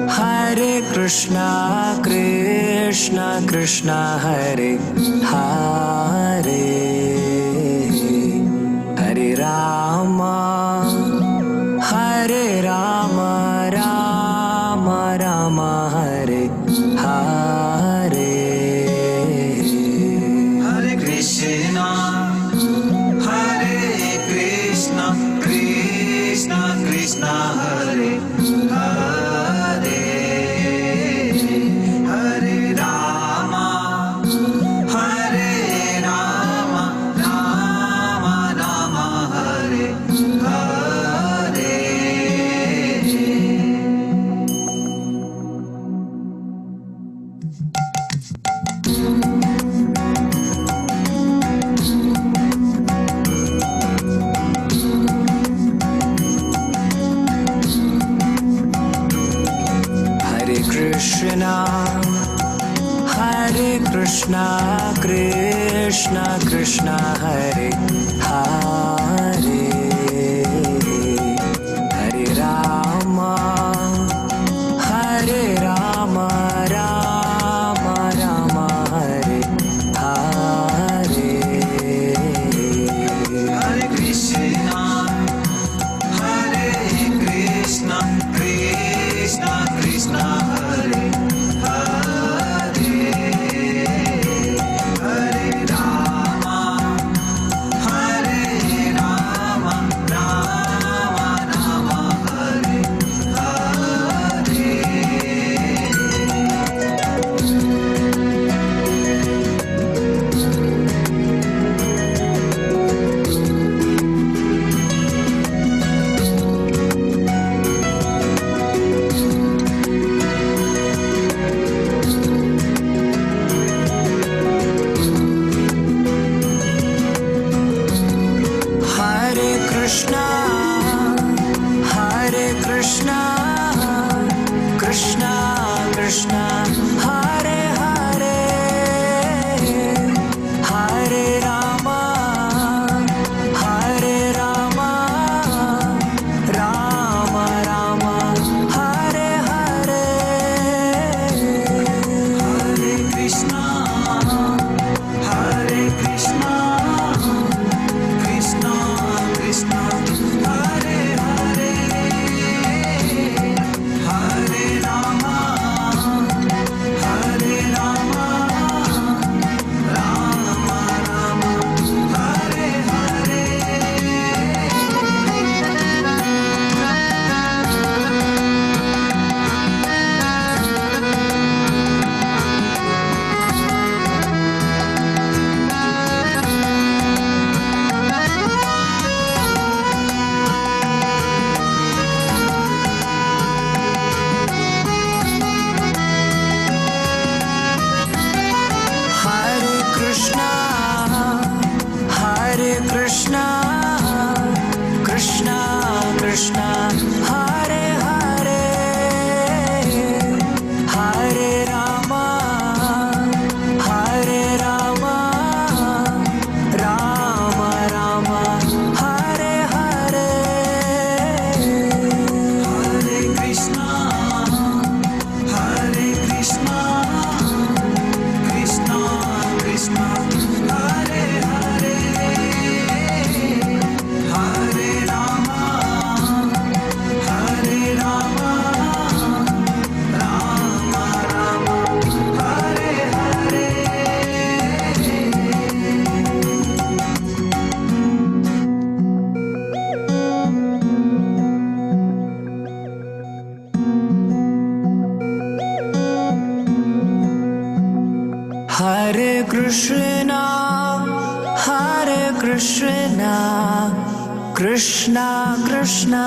Hare Krishna, Krishna Krishna, Hare Hare, Hare Rama, Rama Rama, Hare Hare. Hare Krishna, Krishna Krishna, Hare Hare, Hare Rama, Rama Rama, Hare Hare. Hare Krishna, Krishna Krishna, Hare Hare, Hare Rama, Rama Rama, Hare Hare. Hare Krishna, Krishna Krishna, Hare Hare, Hare Rama, Rama Rama, Hare Hare. Hare Krishna, Krishna Krishna, Hare Hare, Hare Rama, Rama Rama, Hare Hare. Hare Krishna, Krishna Krishna, Hare Hare, Hare Rama, Rama Rama, Hare Hare. Hare Krishna, Krishna Krishna, Hare Hare, Hare Rama, Rama Rama, Hare Hare. Hare Krishna, Krishna Krishna, Hare Hare, Hare Rama, Rama Rama, Hare Hare. Hare Krishna, Krishna Krishna,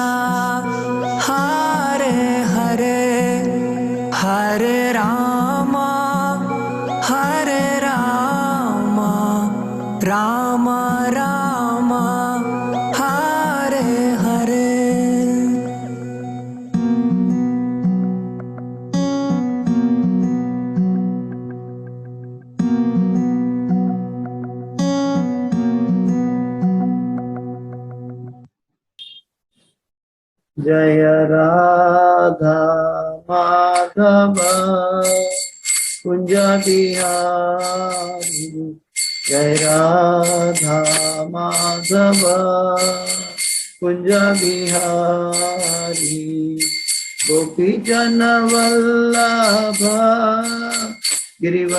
Hare Hare, Hare Rama, Rama Rama, Hare Hare. जय राधा माधव कुंज बिहारी जय राधा माधव कुंज बिहारी गोपी जन वल्लभ गिरिवरधारी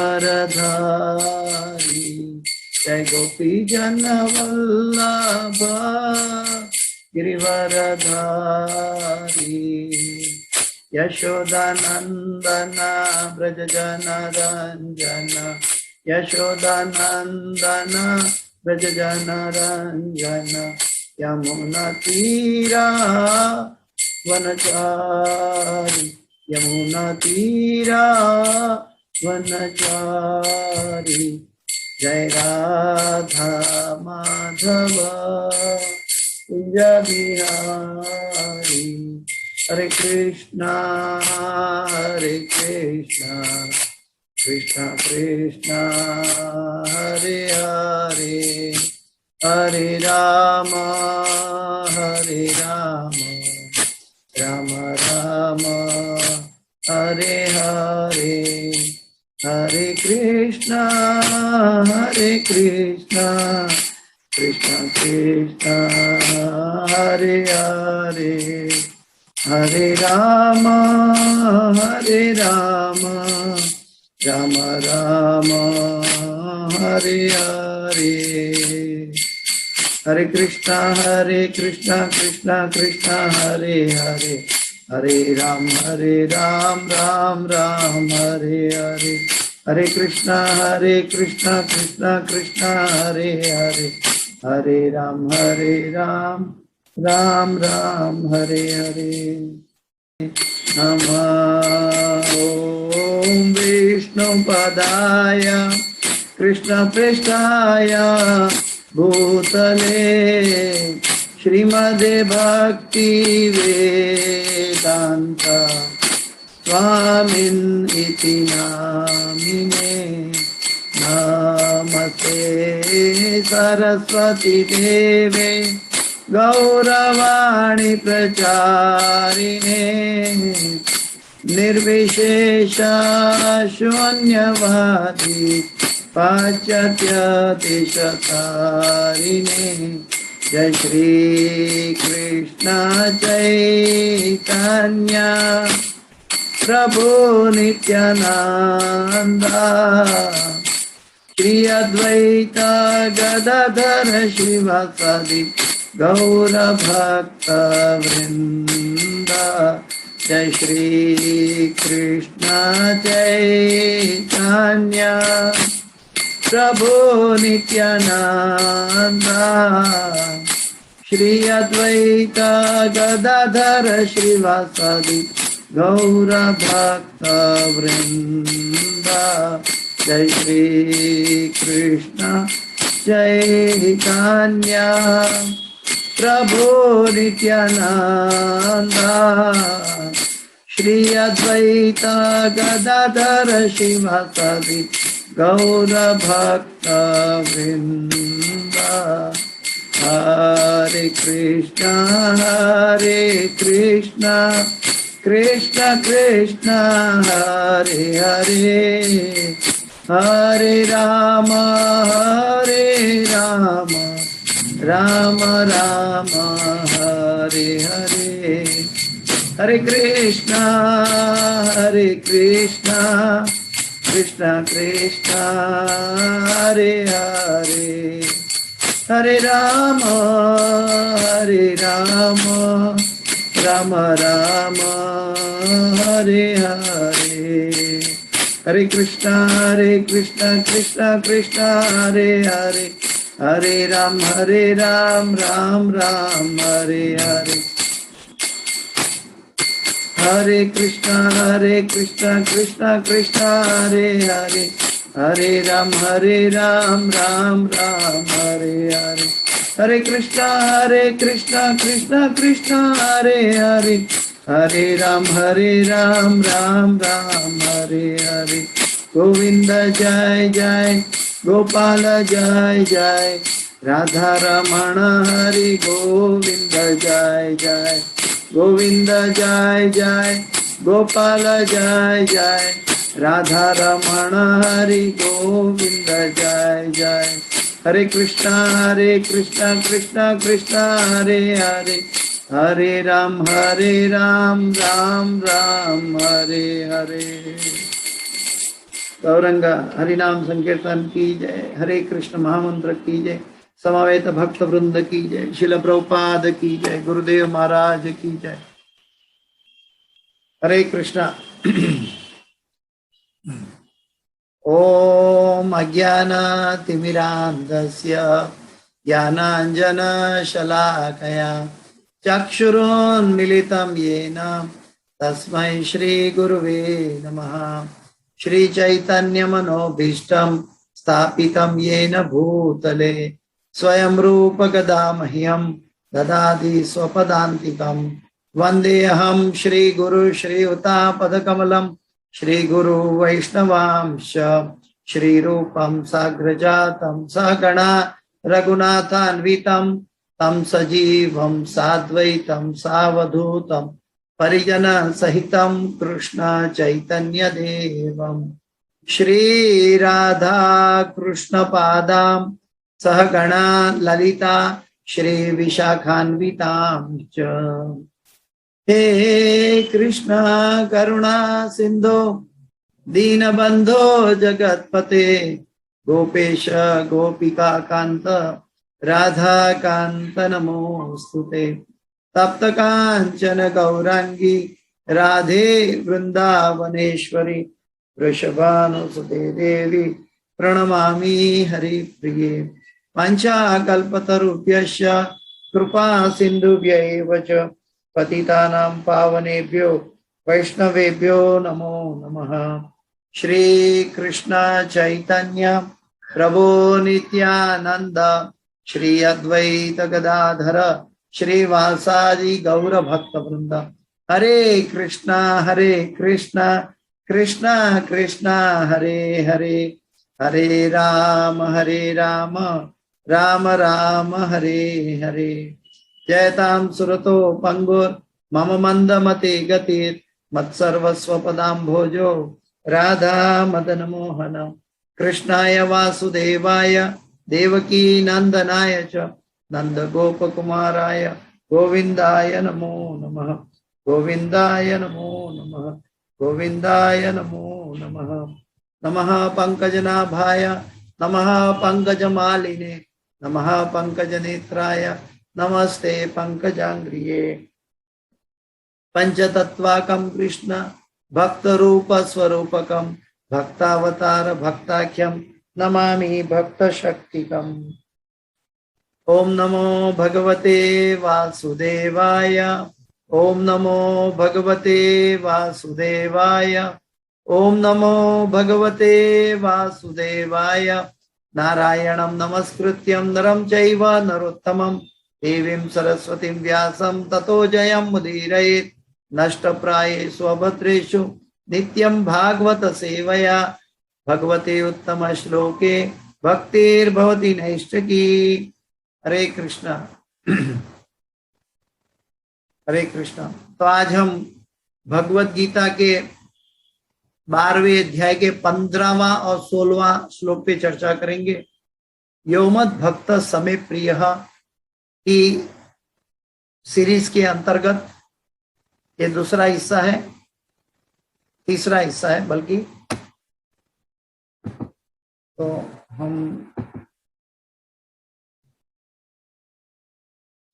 जय गोपी जन वल्लभ गिरिवरधारी यशोदानंदन ब्रज जन रंजन यशोदानंदन ब्रज जन रंजन यमुना तीरा वनचारी यमुना तीरा वनचारी जय राधा माधव कुंज बिहारी हरे कृष्णा कृष्णा कृष्णा हरे हरे हरे राम राम राम हरे हरे हरे कृष्णा कृष्णा कृष्णा हरे हरे हरे राम राम राम हरे हरे हरे कृष्णा कृष्णा कृष्णा हरे हरे हरे राम राम राम हरे हरे हरे कृष्णा कृष्णा कृष्णा हरे हरे हरे राम राम राम हरे हरे नमः ॐ विष्णुपदाय कृष्णप्रेष्ठाय भूतले श्रीमदे भक्ति वेदांत स्वामिन् इति नामिने नमस्ते सरस्वती देवे गौरवाणी प्रचारिणे निर्विशेष शून्यवादी पाश्चात्य देशतारिणे जय श्री कृष्ण चैतन्य प्रभु नित्यानंद श्री अद्वैत गदाधर श्रीवासादि गौर भक्त वृंद जय श्री कृष्ण चैतन्य प्रभु नित्यानंद श्री अद्वैत गदाधर श्रीवासादि गौर भक्त वृंद जय श्री कृष्ण चैतन्य प्रभु नित्यानंद श्री अद्वैत गदाधर श्रीवासादि गौर भक्त वृंद हरे कृष्णा कृष्ण कृष्ण हरे हरे हरे राम राम राम हरे हरे हरे कृष्णा कृष्ण कृष्ण हरे हरे हरे राम राम राम हरे हरे हरे कृष्णा कृष्ण कृष्ण हरे हरे हरे राम राम राम हरे हरे हरे कृष्णा कृष्ण कृष्ण हरे हरे हरे राम राम राम हरे हरे हरे कृष्णा कृष्ण कृष्ण हरे हरे हरे राम राम राम हरे हरे गोविंद जय जय गोपाल जय जय राधा रमण हरि गोविंद जय जय गोविंद जय जय, गोपाल जय जय, राधा रमण हरि गोविंद जय जय। हरे कृष्णा कृष्णा कृष्णा हरे हरे, हरे राम राम राम हरे हरे। गौरंग हरिनाम संकीर्तन की जय, हरे कृष्ण महामंत्र की जय, समावेत भक्त वृंद की जय, शिल प्रभुपाद की जय, गुरुदेव महाराज की जय। हरे कृष्णा। ओम अज्ञानतिमिरान्धस्य ज्ञानाञ्जनशलाकया चक्षुरुन्मीलितं येन तस्मै श्रीगुरुवे नमः। श्रीचैतन्यमनोभीष्टं स्थापितं येन भूतले स्वयं रूप गदा मह्यं ददाति स्वपदान्तिकं। वन्देऽहं श्रीगुरु श्रीयुतापदकमलं श्रीगुरु वैष्णवांश श्रीरूपं साग्रजातं सहगणा रघुनाथान्वितं तं सजीवं साद्वैतं सावधूतं परिजन सहितं कृष्ण चैतन्य देवं श्रीराधा कृष्ण पादां सहगणा ललिता श्री विशाखान्वितां च। हे कृष्ण करुणा सिंधो दीनबंधो जगतपते, गोपेश गोपिका कांत राधा कांत नमोस्तुते। तप्त कांचन गौरांगी राधे वृंदावनेश्वरी, वृषभानुसुते देवी प्रणमामि हरिप्रिये। पंचाकल्पतरुभ्यश्च कृपा सिन्धुभ्यैव च पतितानां पावनेभ्यो वैष्णवेभ्यो नमो नमः। श्री कृष्ण चैतन्य प्रभो नित्यानंद, श्री अद्वैत गदाधर श्रीवासादि गौर भक्त वृंद। हरे कृष्णा कृष्णा कृष्णा हरे हरे, हरे राम राम राम हरे हरे। जयतां सुरतो पंगुर मम मंदमते गतिर् मत्सर्वस्व पदाम्भोजो राधा मदन मोहन। कृष्णाय वासुदेवाय देवकी नंदनाय च नंद गोप कुमाराय गोविंदाय नमो नमः, गोविंदाय नमो नमः, गोविंदाय नमो नमः। नमः पंकजनाभाय नमः पंकजमालिने नमः पंकजनेत्राय नमस्ते पंकजांग्रिये। पंचतत्वाकं कृष्ण भक्त रूप स्वरूपकं भक्तावतार भक्ताख्यं नमामि भक्त शक्तिकम्। ओम नमो भगवते वासुदेवाय, ओम नमो भगवते वासुदेवाय, ओम नमो भगवते वासुदेवाय। नारायणं नमस्कृत्यं नरं चैव नरोत्तमं देवीं सरस्वतीं व्यासं ततो जयं मुदीरयेत्। नष्टप्रायेषु अभद्रेषु नित्यं भागवत सेवया भगवते उत्तम श्लोके भक्तिर्भवति नैष्ठिकी। हरे कृष्णा। हरे कृष्णा। तो आज हम भगवत गीता के 12वें अध्याय के 15वां और 16वां श्लोक पे चर्चा करेंगे। यो मद् भक्त समे प्रिय की सीरीज के अंतर्गत ये दूसरा हिस्सा है, तीसरा हिस्सा है बल्कि। तो हम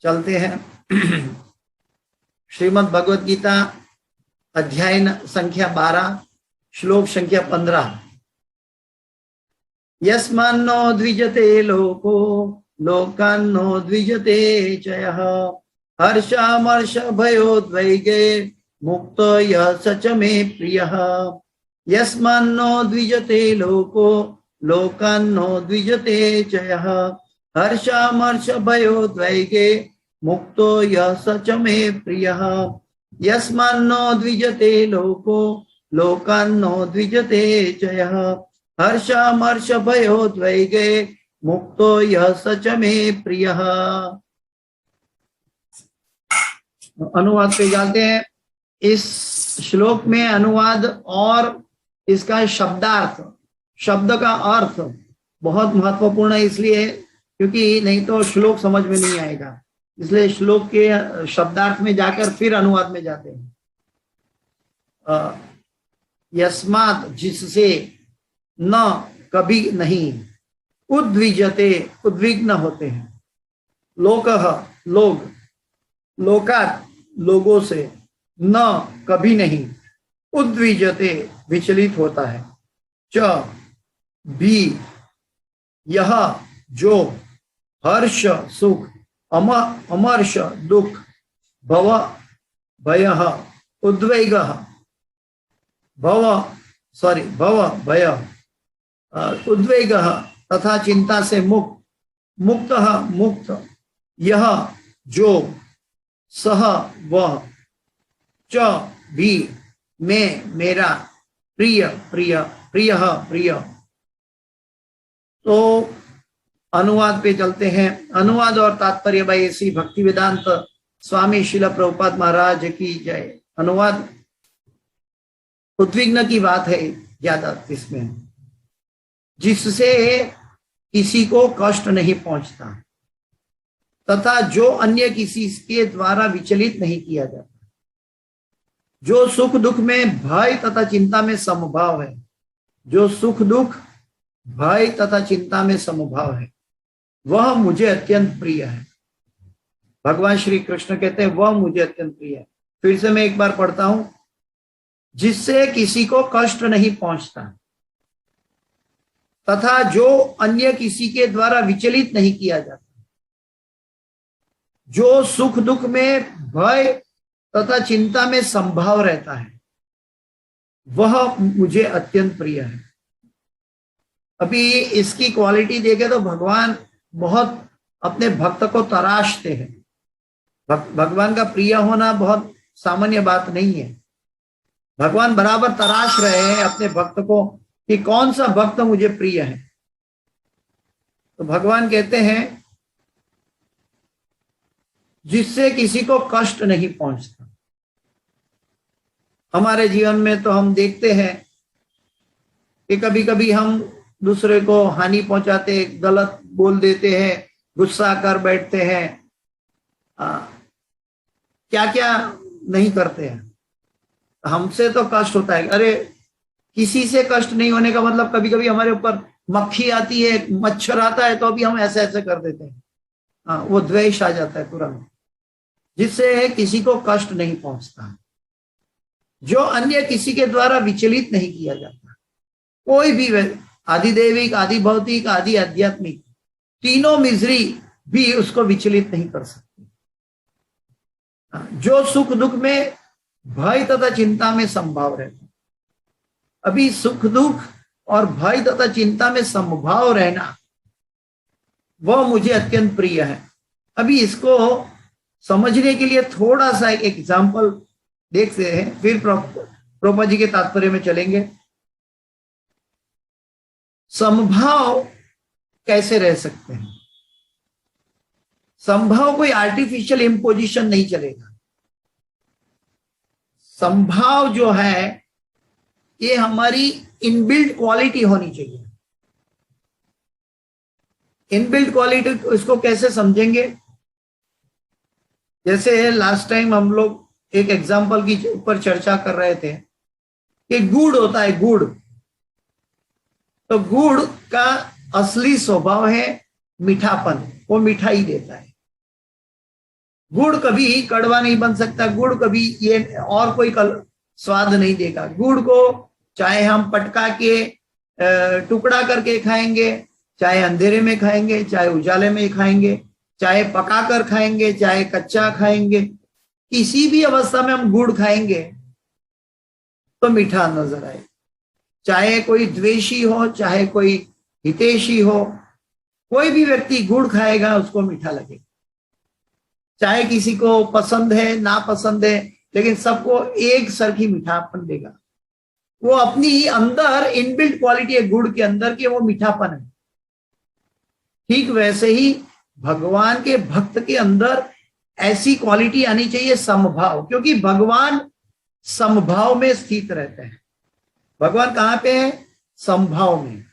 चलते हैं श्रीमद् भगवत गीता अध्याय संख्या 12 श्लोक संख्या 15। यस्मान्नो द्विजते लोको लोकान्नो द्विजते च यः, हर्षामर्ष भयोद्वेगे मुक्तो यः स च मे प्रियः। यस्मान्नो द्विजते लोको लोकान्नो द्विजते च यः, हर्षामर्ष भयोद्वेगे मुक्तो यः स च मे प्रियः। यस्मान्नो द्विजते लोको लोकान्नो द्विजते च यः, हर्षामर्ष भयोद्वेगे मुक्तो यः स च मे प्रियः। अनुवाद पे जाते हैं। इस श्लोक में अनुवाद और इसका शब्दार्थ, शब्द का अर्थ बहुत महत्वपूर्ण है, इसलिए क्योंकि नहीं तो श्लोक समझ में नहीं आएगा, इसलिए श्लोक के शब्दार्थ में जाकर फिर अनुवाद में जाते हैं। यस्मात् जिससे, न कभी नहीं, उद्विजते उद्विग्न होते हैं, लोकः लोग, लोकात् लोगों से, न कभी नहीं, उद्विजते विचलित होता है, च भी यह जो, हर्ष सुख, अमर्ष दुख, भव भयः, उद्वेगः, भव भय, उद्वेगः तथा चिंता से मुक्त, मुक्तः मुक्त, यह जो, सह वह, च भी मैं मेरा, प्रिय प्रिय, प्रियः प्रिय। तो अनुवाद पे चलते हैं। अनुवाद और तात्पर्य बाई ऐसी भक्ति वेदांत स्वामी श्रील प्रभुपाद महाराज की जय। अनुवाद, उद्विग्न की बात है ज्यादा इसमें, जिससे किसी को कष्ट नहीं पहुंचता तथा जो अन्य किसी के द्वारा विचलित नहीं किया जाता, जो सुख दुख में भय तथा चिंता में समभाव है, जो सुख दुख भय तथा चिंता में समभाव है, वह मुझे अत्यंत प्रिय है। भगवान श्री कृष्ण कहते हैं वह मुझे अत्यंत प्रिय है। फिर से मैं एक बार पढ़ता हूं, जिससे किसी को कष्ट नहीं पहुंचता तथा जो अन्य किसी के द्वारा विचलित नहीं किया जाता, जो सुख दुख में भय तथा चिंता में संभाव रहता है, वह मुझे अत्यंत प्रिय है। अभी इसकी क्वालिटी देखे तो भगवान बहुत अपने भक्त को तराशते हैं। भगवान का प्रिय होना बहुत सामान्य बात नहीं है। भगवान बराबर तराश रहे हैं अपने भक्त को कि कौन सा भक्त मुझे प्रिय है। तो भगवान कहते हैं जिससे किसी को कष्ट नहीं पहुंचता। हमारे जीवन में तो हम देखते हैं कि कभी कभी हम दूसरे को हानि पहुंचाते, गलत बोल देते हैं, गुस्सा कर बैठते हैं, क्या क्या नहीं करते हैं। हमसे तो कष्ट होता है। अरे किसी से कष्ट नहीं होने का मतलब कभी कभी हमारे ऊपर मक्खी आती है, मच्छर आता है, तो अभी हम ऐसे ऐसे कर देते हैं। वो द्वेष आ जाता है तुरंत, जिससे किसी को कष्ट नहीं पहुंचता, जो अन्य किसी के द्वारा विचलित नहीं किया जाता। कोई भी आदि दैविक, आदि भौतिक, आदि आध्यात्मिक, तीनों मिजरी भी उसको विचलित नहीं कर सकती। जो सुख दुख में भय तथा चिंता में संभाव रहता। अभी सुख दुख और भय तथा चिंता में संभाव रहना, वह मुझे अत्यंत प्रिय है। अभी इसको समझने के लिए थोड़ा सा एक एग्जाम्पल देखते हैं, फिर प्रभुपा जी के तात्पर्य में चलेंगे। संभाव कैसे रह सकते हैं? संभाव कोई आर्टिफिशियल इम्पोजिशन नहीं चलेगा। संभाव जो है ये हमारी इनबिल्ट क्वालिटी होनी चाहिए। इनबिल्ट क्वालिटी इसको कैसे समझेंगे? जैसे लास्ट टाइम हम लोग एक एग्जाम्पल की ऊपर चर्चा कर रहे थे कि गुड़ होता है, गुड़। तो गुड़ का असली स्वभाव है मीठापन, वो मिठाई देता है। गुड़ कभी कड़वा नहीं बन सकता, गुड़ कभी ये और कोई स्वाद नहीं देगा। गुड़ को चाहे हम पटका के टुकड़ा करके खाएंगे, चाहे अंधेरे में खाएंगे, चाहे उजाले में खाएंगे, चाहे पका कर खाएंगे, चाहे कच्चा खाएंगे, किसी भी अवस्था में हम गुड़ खाएंगे तो मीठा नजर आए। चाहे कोई द्वेषी हो, चाहे कोई हितैषी हो, कोई भी व्यक्ति गुड़ खाएगा उसको मीठा लगेगा। चाहे किसी को पसंद है ना पसंद है, लेकिन सबको एक सरखी मीठापन देगा। वो अपनी अंदर इनबिल्ट क्वालिटी है गुड़ के अंदर कि वो मीठापन है। ठीक वैसे ही भगवान के भक्त के अंदर ऐसी क्वालिटी आनी चाहिए समभाव, क्योंकि भगवान समभाव में स्थित रहते हैं। भगवान कहाँ पे है? समभाव में।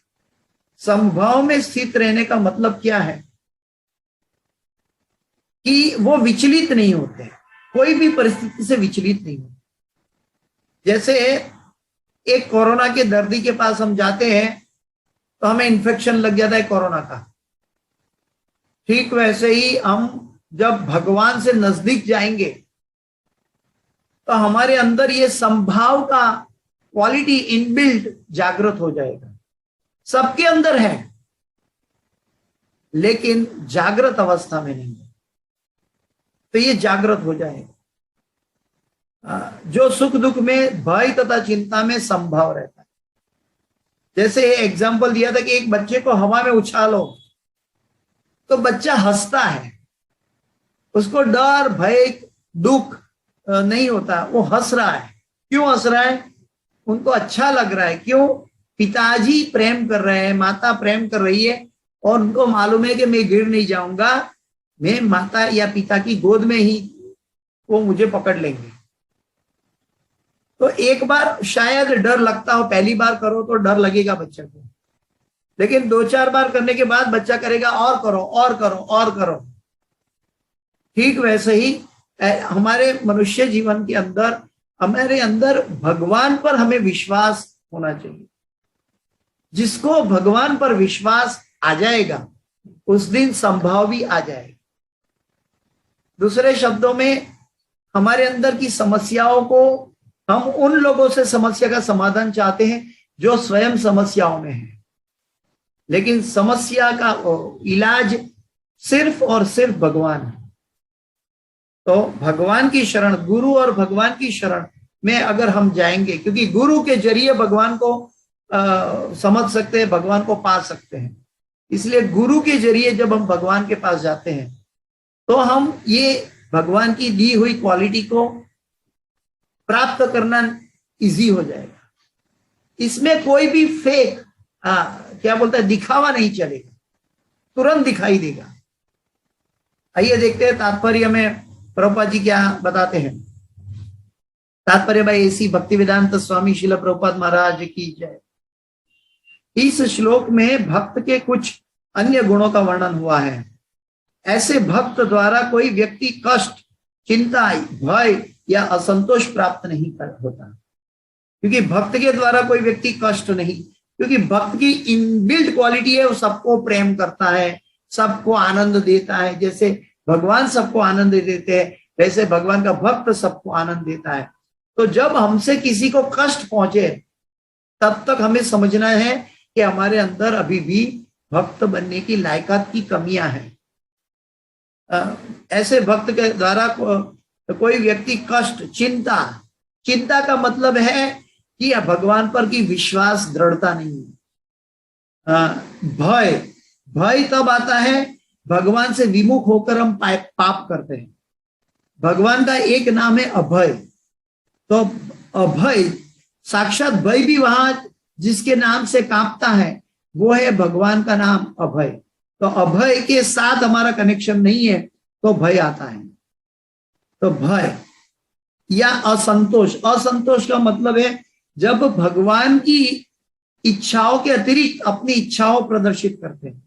समभाव में स्थित रहने का मतलब क्या है कि वो विचलित नहीं होते, कोई भी परिस्थिति से विचलित नहीं होते। जैसे एक कोरोना के दर्दी के पास हम जाते हैं तो हमें इन्फेक्शन लग जाता है कोरोना का, ठीक वैसे ही हम जब भगवान से नजदीक जाएंगे तो हमारे अंदर ये संभाव का क्वालिटी इनबिल्ट जागृत हो जाएगा। सबके अंदर है लेकिन जागृत अवस्था में नहीं है, तो ये जागृत हो जाएगा। जो सुख दुख में, भय तथा चिंता में संभाव रहता है। जैसे एग्जाम्पल दिया था कि एक बच्चे को हवा में उछालो तो बच्चा हंसता है, उसको डर भय दुख नहीं होता, वो हंस रहा है। क्यों हंस रहा है? उनको अच्छा लग रहा है। क्यों? पिताजी प्रेम कर रहे हैं, माता प्रेम कर रही है और उनको मालूम है कि मैं गिर नहीं जाऊंगा, मैं माता या पिता की गोद में ही वो मुझे पकड़ लेंगे। तो एक बार शायद डर लगता हो, पहली बार करो तो डर लगेगा बच्चे को, लेकिन 2-4 बार करने के बाद बच्चा करेगा और करो और करो और करो। ठीक वैसे ही हमारे मनुष्य जीवन के अंदर, हमारे अंदर भगवान पर हमें विश्वास होना चाहिए। जिसको भगवान पर विश्वास आ जाएगा उस दिन संभाव भी आ जाएगा। दूसरे शब्दों में, हमारे अंदर की समस्याओं को हम उन लोगों से समस्या का समाधान चाहते हैं जो स्वयं समस्याओं में है, लेकिन समस्या का इलाज सिर्फ और सिर्फ भगवान है। तो भगवान की शरण, गुरु और भगवान की शरण में अगर हम जाएंगे, क्योंकि गुरु के जरिए भगवान को समझ सकते हैं, भगवान को पा सकते हैं, इसलिए गुरु के जरिए जब हम भगवान के पास जाते हैं तो हम ये भगवान की दी हुई क्वालिटी को प्राप्त करना इजी हो जाएगा। इसमें कोई भी फेक क्या बोलता है, दिखावा नहीं चलेगा, तुरंत दिखाई देगा। आइए देखते हैं तात्पर्य में प्रभुपाद जी क्या बताते हैं। तात्पर्य भाई ऐसी भक्तिवेदांत स्वामी श्रील प्रभुपाद महाराज की जय। इस श्लोक में भक्त के कुछ अन्य गुणों का वर्णन हुआ है। ऐसे भक्त द्वारा कोई व्यक्ति कष्ट, चिंता, भय या असंतोष प्राप्त नहीं होता, क्योंकि भक्त के द्वारा कोई व्यक्ति कष्ट नहीं, क्योंकि भक्त की इनबिल्ट क्वालिटी है, वो सबको प्रेम करता है, सबको आनंद देता है। जैसे भगवान सबको आनंद देते हैं, वैसे भगवान का भक्त सबको आनंद देता है। तो जब हमसे किसी को कष्ट पहुंचे तब तक हमें समझना है कि हमारे अंदर अभी भी भक्त बनने की लायकात की कमियां हैं। ऐसे भक्त के द्वारा कोई व्यक्ति कष्ट, चिंता का मतलब है कि भगवान पर की विश्वास, दृढ़ता नहीं है। भय तब आता है भगवान से विमुख होकर हम पाप करते हैं। भगवान का एक नाम है अभय। तो अभय, साक्षात भय भी वहां जिसके नाम से कांपता है वो है भगवान का नाम अभय। तो अभय के साथ हमारा कनेक्शन नहीं है तो भय आता है। तो भय या असंतोष, असंतोष का मतलब है जब भगवान की इच्छाओं के अतिरिक्त अपनी इच्छाओं प्रदर्शित करते हैं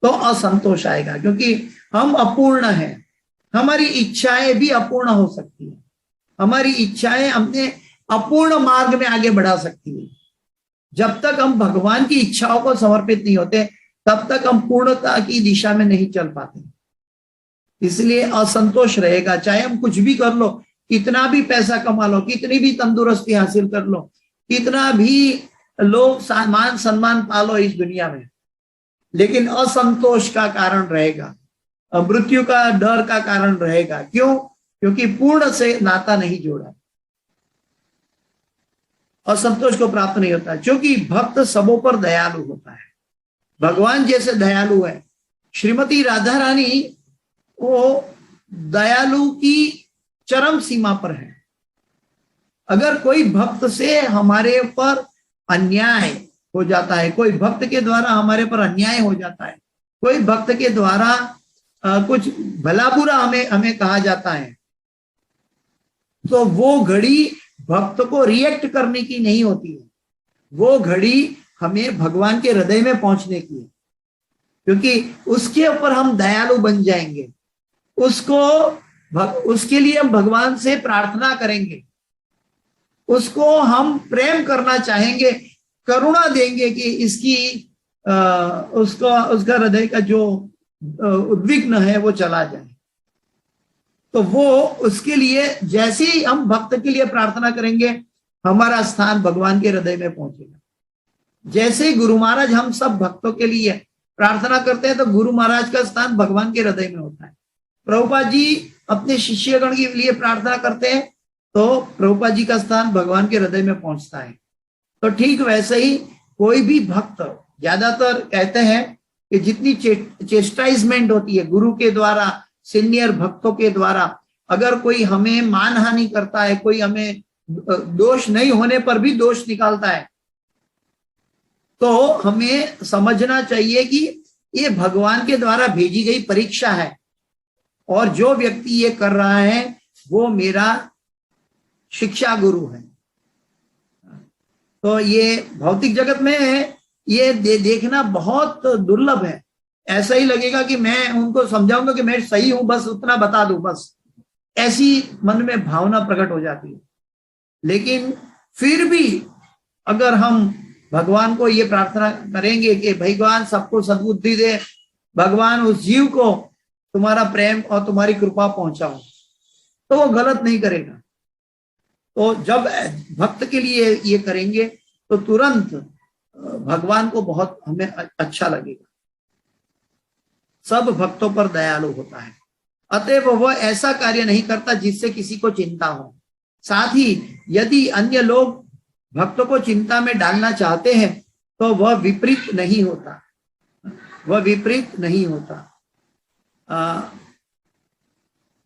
तो असंतोष आएगा, क्योंकि हम अपूर्ण हैं। हमारी इच्छाएं भी अपूर्ण हो सकती है, हमारी इच्छाएं हमने अपूर्ण मार्ग में आगे बढ़ा सकती है। जब तक हम भगवान की इच्छाओं को समर्पित नहीं होते तब तक हम पूर्णता की दिशा में नहीं चल पाते। इसलिए असंतोष रहेगा, चाहे हम कुछ भी कर लो, कितना भी पैसा कमा लो, कितनी भी तंदुरुस्ती हासिल कर लो, कितना भी लोग मान सम्मान पालो इस दुनिया में, लेकिन असंतोष का कारण रहेगा, मृत्यु का डर का कारण रहेगा। क्यों? क्योंकि पूर्ण से नाता नहीं जोड़ा, असंतोष को प्राप्त नहीं होता। क्योंकि भक्त सबों पर दयालु होता है, भगवान जैसे दयालु है। श्रीमती राधा रानी वो दयालु की चरम सीमा पर है। अगर कोई भक्त से हमारे पर अन्याय हो जाता है, कोई भक्त के द्वारा हमारे पर अन्याय हो जाता है, कोई भक्त के द्वारा कुछ भला बुरा हमें कहा जाता है, तो वो घड़ी भक्त को रिएक्ट करने की नहीं होती है, वो घड़ी हमें भगवान के हृदय में पहुंचने की है, क्योंकि उसके ऊपर हम दयालु बन जाएंगे, उसके लिए हम भगवान से प्रार्थना करेंगे, उसको हम प्रेम करना चाहेंगे, करुणा देंगे कि उसका हृदय का जो उद्विग्न है वो चला जाए। तो वो उसके लिए जैसे ही हम भक्त के लिए प्रार्थना करेंगे, हमारा स्थान भगवान के हृदय में पहुंचेगा। जैसे ही गुरु महाराज हम सब भक्तों के लिए प्रार्थना करते हैं, तो गुरु महाराज का स्थान भगवान के हृदय में होता है। प्रभुपाद जी अपने शिष्यगण के लिए प्रार्थना करते हैं, तो प्रभुपाद जी का स्थान भगवान के हृदय में पहुंचता है। तो ठीक वैसे ही कोई भी भक्त, ज्यादातर कहते हैं कि जितनी चेस्टाइजमेंट होती है गुरु के द्वारा, सीनियर भक्तों के द्वारा, अगर कोई हमें मानहानि करता है, कोई हमें दोष नहीं होने पर भी दोष निकालता है, तो हमें समझना चाहिए कि ये भगवान के द्वारा भेजी गई परीक्षा है, और जो व्यक्ति ये कर रहा है वो मेरा शिक्षा गुरु है। तो ये भौतिक जगत में ये देखना बहुत दुर्लभ है। ऐसा ही लगेगा कि मैं उनको समझाऊंगा कि मैं सही हूं, बस उतना बता दूं, बस ऐसी मन में भावना प्रकट हो जाती है। लेकिन फिर भी अगर हम भगवान को ये प्रार्थना करेंगे कि भगवान सबको सद्बुद्धि दे, भगवान उस जीव को तुम्हारा प्रेम और तुम्हारी कृपा पहुंचाओ, तो वो गलत नहीं करेगा। तो जब भक्त के लिए ये करेंगे तो तुरंत भगवान को बहुत हमें अच्छा लगेगा। सब भक्तों पर दयालु होता है, अतएव वह ऐसा कार्य नहीं करता जिससे किसी को चिंता हो। साथ ही यदि अन्य लोग भक्तों को चिंता में डालना चाहते हैं तो वह विपरीत नहीं होता, वह विपरीत नहीं होता।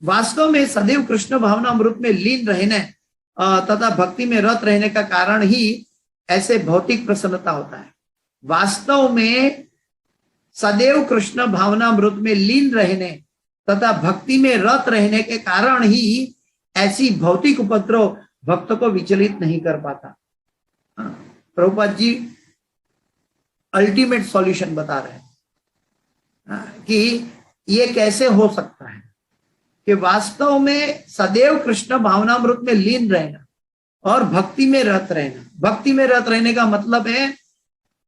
वास्तव में सदैव कृष्ण भावना अमृत में लीन रहने तथा भक्ति में रत रहने का कारण ही ऐसे भौतिक प्रसन्नता होता है। वास्तव में सदैव कृष्ण भावना अमृत में लीन रहने तथा भक्ति में रत रहने के कारण ही ऐसी भौतिक उपद्रव भक्त को विचलित नहीं कर पाता। प्रभुपाद जी अल्टीमेट सॉल्यूशन बता रहे हैं कि ये कैसे हो सकता है कि वास्तव में सदैव कृष्ण भावनामृत में लीन रहना और भक्ति में रत रहना। भक्ति में रत रहने का मतलब है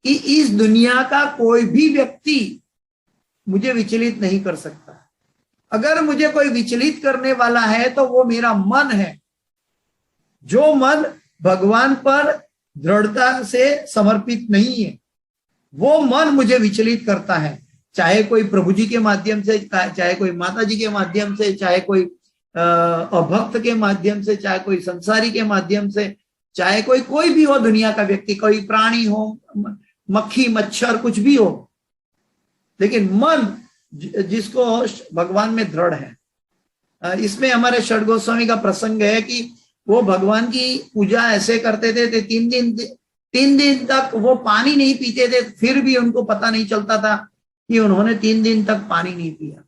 कि इस दुनिया का कोई भी व्यक्ति मुझे विचलित नहीं कर सकता। अगर मुझे कोई विचलित करने वाला है तो वो मेरा मन है, जो मन भगवान पर दृढ़ता से समर्पित नहीं है, वो मन मुझे विचलित करता है। चाहे कोई प्रभु जी के माध्यम से, चाहे कोई माता जी के माध्यम से, चाहे कोई अभक्त के माध्यम से, चाहे कोई संसारी के माध्यम से, चाहे कोई भी हो दुनिया का व्यक्ति, कोई प्राणी हो, मक्खी मच्छर कुछ भी हो, लेकिन मन जिसको भगवान में दृढ़ है। इसमें हमारे षड गोस्वामी का प्रसंग है कि वो भगवान की पूजा ऐसे करते थे, 3 दिन तक वो पानी नहीं पीते थे, फिर भी उनको पता नहीं चलता था कि उन्होंने 3 दिन तक पानी नहीं पिया,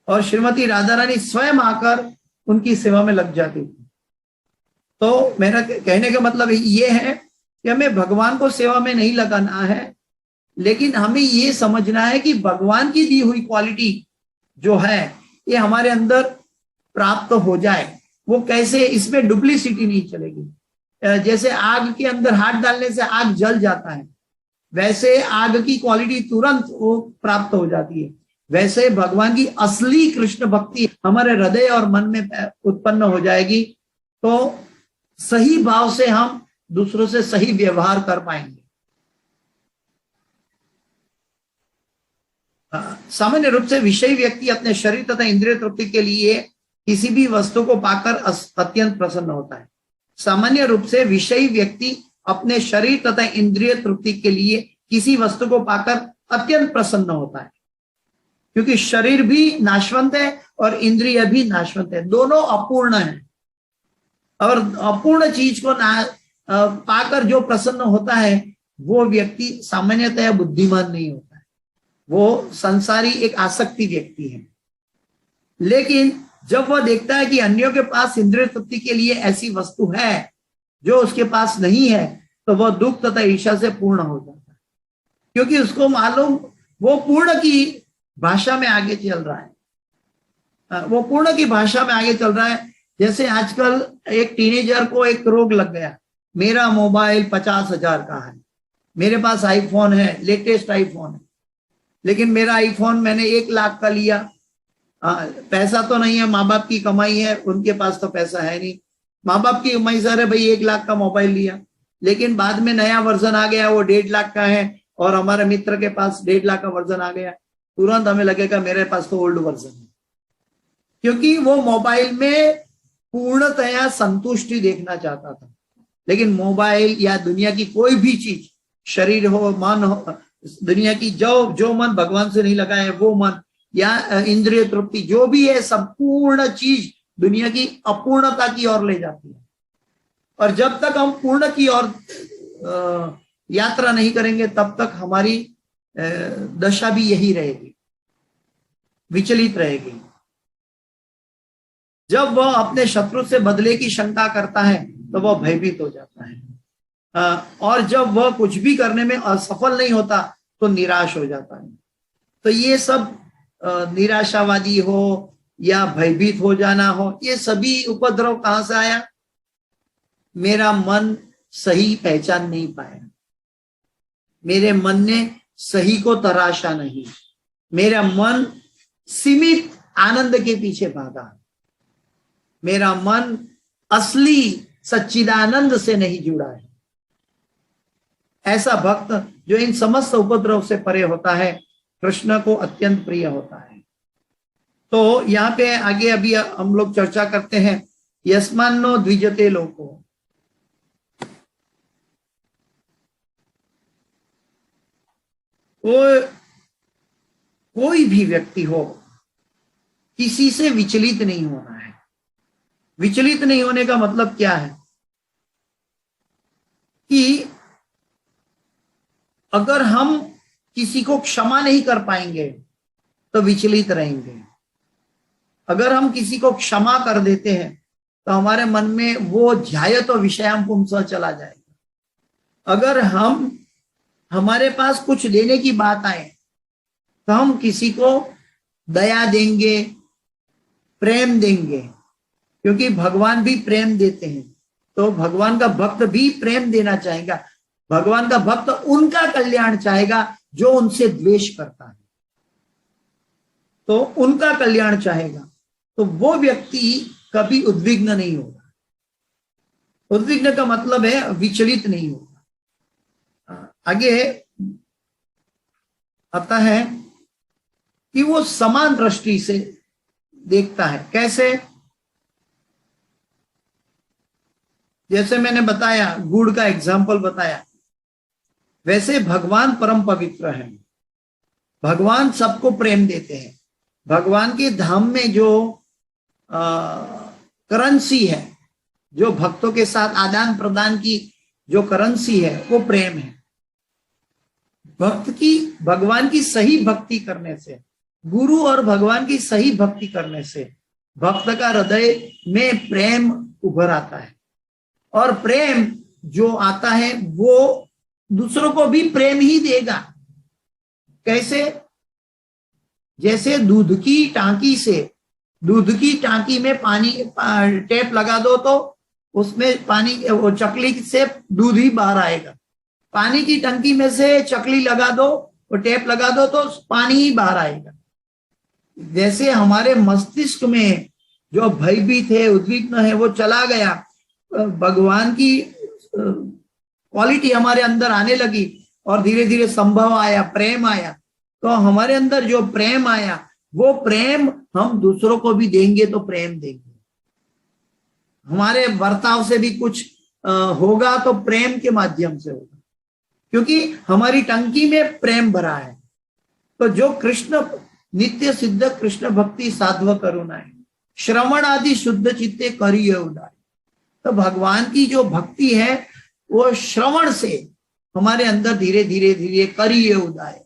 और श्रीमती राधा रानी स्वयं आकर उनकी सेवा में लग जाती थी। तो मेरा कहने का मतलब ये है कि हमें भगवान को सेवा में नहीं लगाना है, लेकिन हमें ये समझना है कि भगवान की दी हुई क्वालिटी जो है ये हमारे अंदर प्राप्त हो जाए। वो कैसे, इसमें डुप्लीसिटी नहीं चलेगी। जैसे आग के अंदर हाथ डालने से आग जल जाता है, वैसे आग की क्वालिटी तुरंत वो प्राप्त हो जाती है। वैसे भगवान की असली कृष्ण भक्ति हमारे हृदय और मन में उत्पन्न हो जाएगी, तो सही भाव से हम दूसरों से सही व्यवहार कर पाएंगे। सामान्य रूप से विषयी व्यक्ति अपने शरीर तथा इंद्रिय तृप्ति के लिए किसी भी वस्तु को पाकर अत्यंत प्रसन्न होता है। सामान्य रूप से विषयी व्यक्ति अपने शरीर तथा इंद्रिय तृप्ति के लिए किसी वस्तु को पाकर अत्यंत प्रसन्न होता है, क्योंकि शरीर भी नाशवंत है और इंद्रिय भी नाशवंत है, दोनों अपूर्ण है। और अपूर्ण चीज को पाकर जो प्रसन्न होता है वो व्यक्ति सामान्यतः बुद्धिमान नहीं होता है। वो संसारी एक आसक्ति व्यक्ति है। लेकिन जब वह देखता है कि अन्यों के पास इंद्रिय तृप्ति के लिए ऐसी वस्तु है जो उसके पास नहीं है, तो वह दुख तथा ईर्ष्या से पूर्ण हो जाता है, क्योंकि उसको मालूम वो पूर्ण की भाषा में आगे चल रहा है, वो पूर्ण की भाषा में आगे चल रहा है। जैसे आजकल एक टीनेजर को एक रोग लग गया, मेरा मोबाइल 50,000 का है, मेरे पास आईफोन है, लेटेस्ट आईफोन है, लेकिन मेरा आईफोन मैंने 1 लाख का लिया। पैसा तो नहीं है, माँ बाप की कमाई है, उनके पास तो पैसा है नहीं, माँ बाप की कमाई सर है भाई, 1 लाख का मोबाइल लिया, लेकिन बाद में नया वर्जन आ गया, वो 1.5 लाख का है, और हमारे मित्र के पास 1.5 लाख का वर्जन आ गया, तुरंत हमें लगेगा मेरे पास तो ओल्ड वर्जन है, क्योंकि वो मोबाइल में पूर्णतया संतुष्टि देखना चाहता था। लेकिन मोबाइल या दुनिया की कोई भी चीज, शरीर हो, मन हो, दुनिया की जो मन भगवान से नहीं लगा है वो मन, या इंद्रिय तृप्ति जो भी है, संपूर्ण चीज दुनिया की अपूर्णता की ओर ले जाती है। और जब तक हम पूर्ण की ओर यात्रा नहीं करेंगे, तब तक हमारी दशा भी यही रहेगी, विचलित रहेगी। जब वह अपने शत्रु से बदले की शंका करता है तो वह भयभीत हो जाता है, और जब वह कुछ भी करने में असफल नहीं होता तो निराश हो जाता है। तो ये सब निराशावादी हो या भयभीत हो जाना हो, ये सभी उपद्रव कहां से आया? मेरा मन सही पहचान नहीं पाया, मेरे मन ने सही को तराशा नहीं, मेरा मन सीमित आनंद के पीछे भागा, मेरा मन असली सच्चिदानंद से नहीं जुड़ा है। ऐसा भक्त जो इन समस्त उपद्रव से परे होता है, कृष्ण को अत्यंत प्रिय होता है। तो यहाँ पे आगे अभी हम लोग चर्चा करते हैं, यस्मान्नो द्विजते लोको। कोई भी व्यक्ति हो, किसी से विचलित नहीं होना है। विचलित नहीं होने का मतलब क्या है? कि अगर हम किसी को क्षमा नहीं कर पाएंगे तो विचलित रहेंगे। अगर हम किसी को क्षमा कर देते हैं तो हमारे मन में वो ध्यायतो विषयम पुंसः चला जाएगा। अगर हमारे पास कुछ देने की बात आए तो हम किसी को दया देंगे, प्रेम देंगे, क्योंकि भगवान भी प्रेम देते हैं। तो भगवान का भक्त भी प्रेम देना चाहेगा। भगवान का भक्त उनका कल्याण चाहेगा जो उनसे द्वेष करता है, तो उनका कल्याण चाहेगा। तो वो व्यक्ति कभी उद्विग्न नहीं होगा। उद्विग्न का मतलब है विचलित नहीं होगा। आगे आता है कि वो समान दृष्टि से देखता है। कैसे? जैसे मैंने बताया, गुड़ का एग्जाम्पल बताया, वैसे भगवान परम पवित्र है। भगवान सबको प्रेम देते हैं। भगवान के धाम में जो करेंसी है, जो भक्तों के साथ आदान प्रदान की जो करेंसी है, वो प्रेम है। भगवान की सही भक्ति करने से, गुरु और भगवान की सही भक्ति करने से भक्त का हृदय में प्रेम उभर आता है। और प्रेम जो आता है वो दूसरों को भी प्रेम ही देगा। कैसे? जैसे दूध की टांकी में पानी टैप लगा दो तो उसमें पानी, वो चकली से दूध ही बाहर आएगा। पानी की टंकी में से चकली लगा दो, वो टैप लगा दो तो पानी ही बाहर आएगा। जैसे हमारे मस्तिष्क में जो भयभीत है, उद्विग्न है, वो चला गया, भगवान की क्वालिटी हमारे अंदर आने लगी और धीरे धीरे संभव आया, प्रेम आया। तो हमारे अंदर जो प्रेम आया, वो प्रेम हम दूसरों को भी देंगे तो प्रेम देंगे। हमारे बर्ताव से भी कुछ होगा तो प्रेम के माध्यम से होगा, क्योंकि हमारी टंकी में प्रेम भरा है। तो जो कृष्ण नित्य सिद्ध कृष्ण भक्ति साध्व करुणा है, श्रवण आदि शुद्ध चित्ते करिए उदार। तो भगवान की जो भक्ति है वो श्रवण से हमारे अंदर धीरे धीरे धीरे करिए उदाय।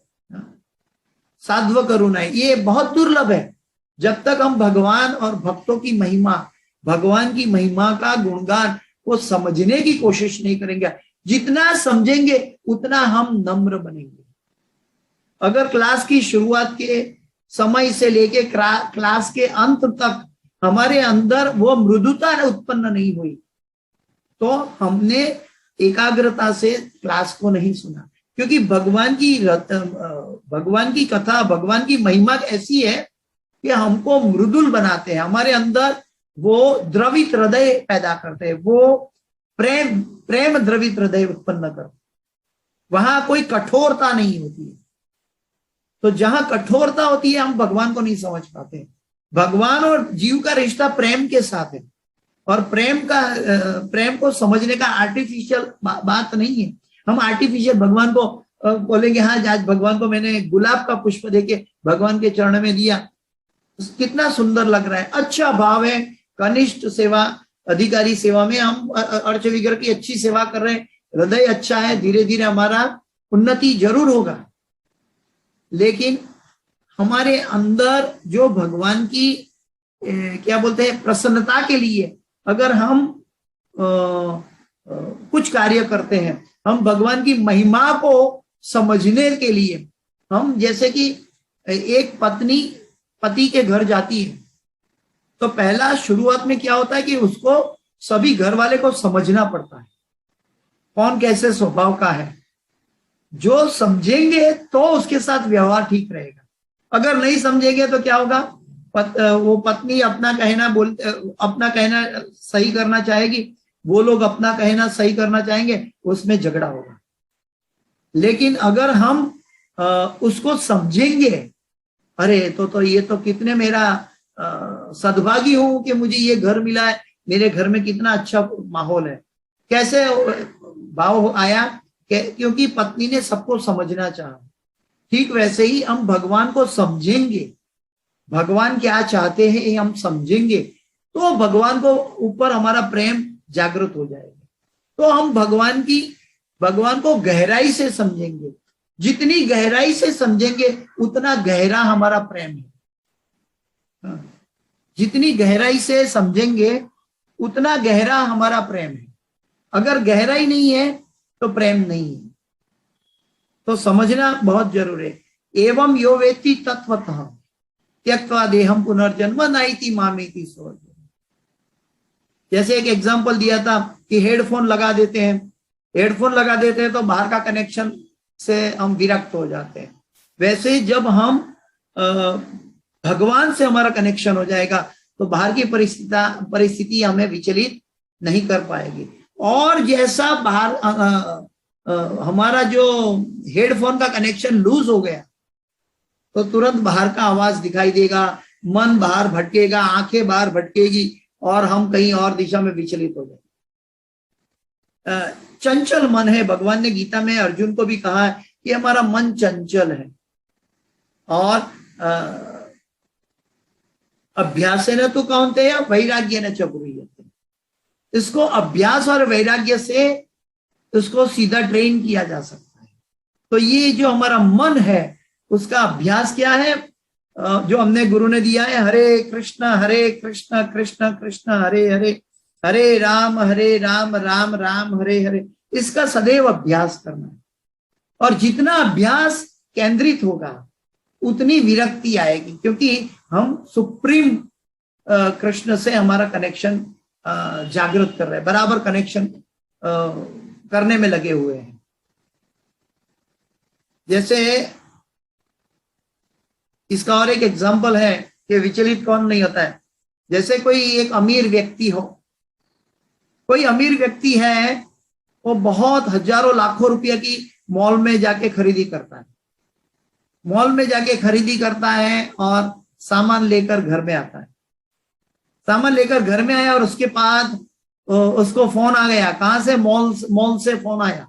साध्व करुणा, ये बहुत दुर्लभ है। जब तक हम भगवान और भक्तों की महिमा, भगवान की महिमा का गुणगान को समझने की कोशिश नहीं करेंगे, जितना समझेंगे उतना हम नम्र बनेंगे। अगर क्लास की शुरुआत के समय से लेके क्लास के अंत तक हमारे अंदर वो मृदुता उत्पन्न नहीं हुई, तो हमने एकाग्रता से क्लास को नहीं सुना। क्योंकि भगवान की कथा, भगवान की महिमा ऐसी है कि हमको मृदुल बनाते हैं, हमारे अंदर वो द्रवित हृदय पैदा करते हैं, वो प्रेम द्रवित हृदय उत्पन्न करते, वहां कोई कठोरता नहीं होती है। तो जहां कठोरता होती है हम भगवान को नहीं समझ पाते। भगवान और जीव का रिश्ता प्रेम के साथ है, और प्रेम को समझने का आर्टिफिशियल बात नहीं है। हम आर्टिफिशियल भगवान को बोलेंगे, हाँ आज भगवान को मैंने गुलाब का पुष्प देके भगवान के चरण में दिया, कितना सुंदर लग रहा है, अच्छा भाव है, कनिष्ठ सेवा, अधिकारी सेवा में हम अर्च विग्रह की अच्छी सेवा कर रहे हैं, हृदय अच्छा है, धीरे धीरे हमारा उन्नति जरूर होगा। लेकिन हमारे अंदर जो भगवान की क्या बोलते हैं प्रसन्नता के लिए अगर हम कुछ कार्य करते हैं, हम भगवान की महिमा को समझने के लिए, हम जैसे कि एक पत्नी पति के घर जाती है, तो पहला शुरुआत में क्या होता है कि उसको सभी घर वाले को समझना पड़ता है, कौन कैसे स्वभाव का है। जो समझेंगे तो उसके साथ व्यवहार ठीक रहेगा, अगर नहीं समझेंगे तो क्या होगा, वो पत्नी अपना कहना सही करना चाहेगी, वो लोग अपना कहना सही करना चाहेंगे, उसमें झगड़ा होगा। लेकिन अगर हम उसको समझेंगे, अरे तो ये तो कितने मेरा सद्भागी हूं कि मुझे ये घर मिला है, मेरे घर में कितना अच्छा माहौल है, कैसे भाव आया, क्योंकि पत्नी ने सबको समझना चाहा। ठीक वैसे ही हम भगवान को समझेंगे, भगवान क्या चाहते हैं ये हम समझेंगे, तो भगवान को ऊपर हमारा प्रेम जागृत हो जाएगा। तो हम भगवान को गहराई से समझेंगे, जितनी गहराई से समझेंगे उतना गहरा हमारा प्रेम है। जितनी गहराई से समझेंगे उतना गहरा हमारा प्रेम है। अगर गहराई नहीं है तो प्रेम नहीं है। तो समझना बहुत जरूरी है। एवं यो वेत्ति तत्वतः त्यक्त्वा देहम पुनर्जन्म नाइति मामेति सो। जैसे एक एग्जांपल दिया था कि हेडफोन लगा देते हैं तो बाहर का कनेक्शन से हम विरक्त हो जाते हैं। वैसे ही जब हम भगवान से हमारा कनेक्शन हो जाएगा तो बाहर की परिस्थिति हमें विचलित नहीं कर पाएगी। और जैसा बाहर हमारा जो हेडफोन का कनेक्शन लूज हो गया तो तुरंत बाहर का आवाज दिखाई देगा, मन बाहर भटकेगा, आंखें बाहर भटकेगी और हम कहीं और दिशा में विचलित हो जाएंगे। चंचल मन है, भगवान ने गीता में अर्जुन को भी कहा है कि हमारा मन चंचल है। और अभ्यासेन तु कौन्तेय वैराग्येन च गृह्यते। इसको अभ्यास और वैराग्य से इसको सीधा ट्रेन किया जा सकता है। तो ये जो हमारा मन है उसका अभ्यास क्या है, जो हमने गुरु ने दिया है, हरे कृष्ण कृष्ण कृष्ण हरे हरे, हरे राम राम राम हरे हरे। इसका सदैव अभ्यास करना है। और जितना अभ्यास केंद्रित होगा उतनी विरक्ति आएगी, क्योंकि हम सुप्रीम कृष्ण से हमारा कनेक्शन जागृत कर रहे हैं, बराबर कनेक्शन करने में लगे हुए हैं। जैसे इसका और एक एग्जांपल है कि विचलित कौन नहीं होता है। जैसे कोई एक अमीर व्यक्ति हो, कोई अमीर व्यक्ति है, वो बहुत हजारों लाखों रुपया की मॉल में जाके खरीदी करता है, मॉल में जाके खरीदी करता है और सामान लेकर घर में आता है। सामान लेकर घर में आया और उसके बाद उसको फोन आ गया। कहां से? मॉल से फोन आया।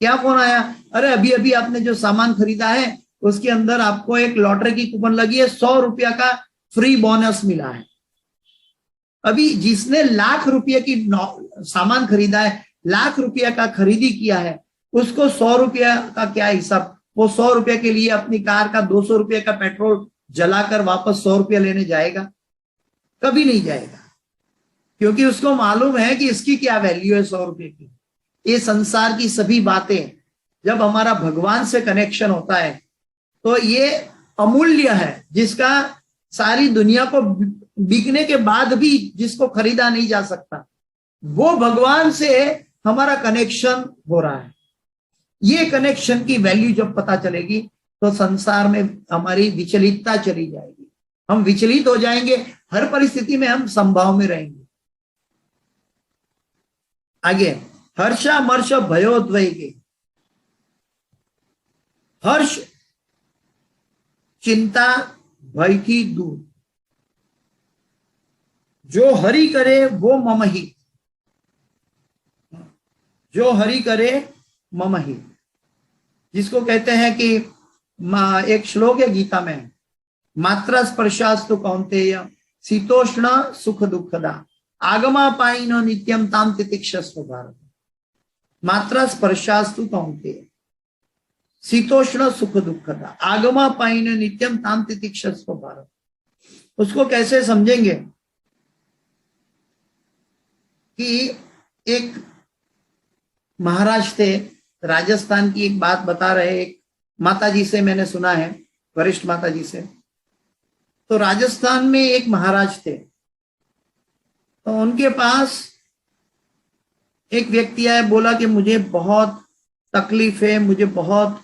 क्या फोन आया? अरे अभी अभी आपने जो सामान खरीदा है उसके अंदर आपको एक लॉटरी की कूपन लगी है, 100 रुपया का फ्री बोनस मिला है। अभी जिसने लाख रुपये की सामान खरीदा है, लाख रुपया का खरीदी किया है, उसको 100 रुपया का क्या हिसाब वो 100 रुपए के लिए अपनी कार का 200 रुपए का पेट्रोल जलाकर वापस 100 रुपया लेने जाएगा? कभी नहीं जाएगा, क्योंकि उसको मालूम है कि इसकी क्या वैल्यू है 100 रुपए की। ये संसार की सभी बातें जब हमारा भगवान से कनेक्शन होता है तो ये अमूल्य है, जिसका सारी दुनिया को बिकने के बाद भी जिसको खरीदा नहीं जा सकता, वो भगवान से हमारा कनेक्शन हो रहा है। ये कनेक्शन की वैल्यू जब पता चलेगी तो संसार में हमारी विचलितता चली जाएगी, हम विचलित हो जाएंगे, हर परिस्थिति में हम संभाव में रहेंगे। आगे, हर्षा मर्ष भयोद्वय के, हर्ष चिंता भय की दूर, जो हरि करे वो मम ही, जो हरि करे मम ही, जिसको कहते हैं कि एक श्लोक है गीता में, मात्रा स्पर्शास्तु कौन्तेय शीतोष्ण सुख दुखदा आगमापायिनो नित्यम ताम तितिक्षस्व भारत। मात्रा स्पर्शास्तु कौन्तेय शीतोष्ण सुख दुखदा आगमापायिनो नित्यम ताम तितिक्षस्व भारत। उसको कैसे समझेंगे कि एक महाराज थे, राजस्थान की एक बात बता रहे, एक माता जी से मैंने सुना है, वरिष्ठ माता जी से। तो राजस्थान में एक महाराज थे, तो उनके पास एक व्यक्ति आया, बोला कि मुझे बहुत तकलीफ है, मुझे बहुत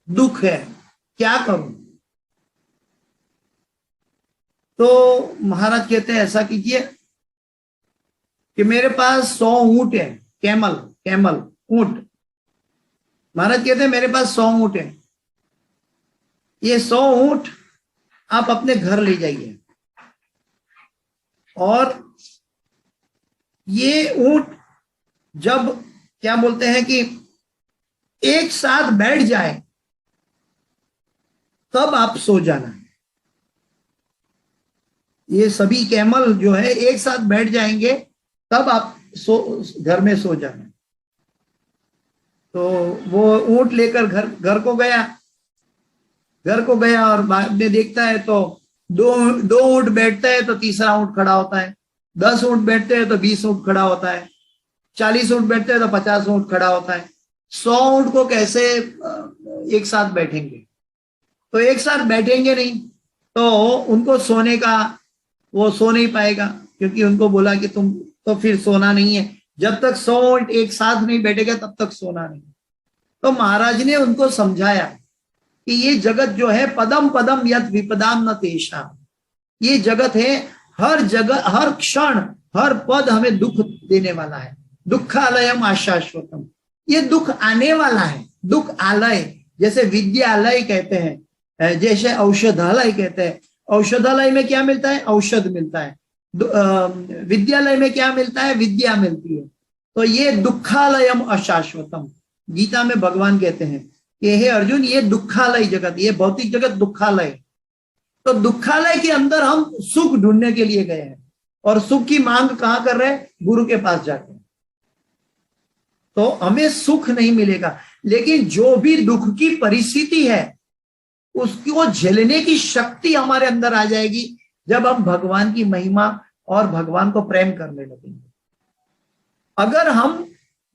दुख है, क्या करूं? तो महाराज कहते हैं ऐसा कीजिए कि मेरे पास 100 ऊंट है, कैमल ऊंट। महाराज कहते हैं मेरे पास 100 ऊंट है, ये 100 ऊंट आप अपने घर ले जाइए, और ये ऊंट जब क्या बोलते हैं कि एक साथ बैठ जाए तब आप सो जाना। ये सभी कैमल जो है एक साथ बैठ जाएंगे तब आप घर में सो जाना। तो वो ऊंट लेकर घर को गया और बाद में देखता है तो दो ऊंट बैठता है तो तीसरा ऊंट खड़ा होता है, 10 ऊंट बैठते हैं तो 20 ऊंट खड़ा होता है, 40 ऊंट बैठते हैं तो 50 ऊंट खड़ा होता है। 100 ऊंट को कैसे एक साथ बैठेंगे? तो एक साथ बैठेंगे नहीं तो उनको सोने का, वो सो नहीं पाएगा, क्योंकि उनको बोला कि तुम तो फिर सोना नहीं है, जब तक 100 ऊंट एक साथ नहीं बैठेगा तब तक सोना नहीं। तो महाराज ने उनको समझाया कि ये जगत जो है पदम पदम यद विपदाम न तेषाम, ये जगत है हर जगह हर क्षण हर पद हमें दुख देने वाला है। दुखालयम आशाश्वतम, ये दुख आने वाला है। दुख आलय, जैसे विद्यालय कहते हैं, जैसे औषधालय कहते हैं। औषधालय में क्या मिलता है? औषध मिलता है। विद्यालय में क्या मिलता है? विद्या मिलती है। तो ये दुखालयम अशाश्वतम, गीता में भगवान कहते हैं कि हे अर्जुन, ये दुखालय जगत, ये भौतिक जगत दुखालय। तो दुखालय के अंदर हम सुख ढूंढने के लिए गए हैं, और सुख की मांग कहां कर रहे हैं? गुरु के पास जाके। तो हमें सुख नहीं मिलेगा, लेकिन जो भी दुख की परिस्थिति है उसको झेलने की शक्ति हमारे अंदर आ जाएगी जब हम भगवान की महिमा और भगवान को प्रेम करने लगेंगे। अगर हम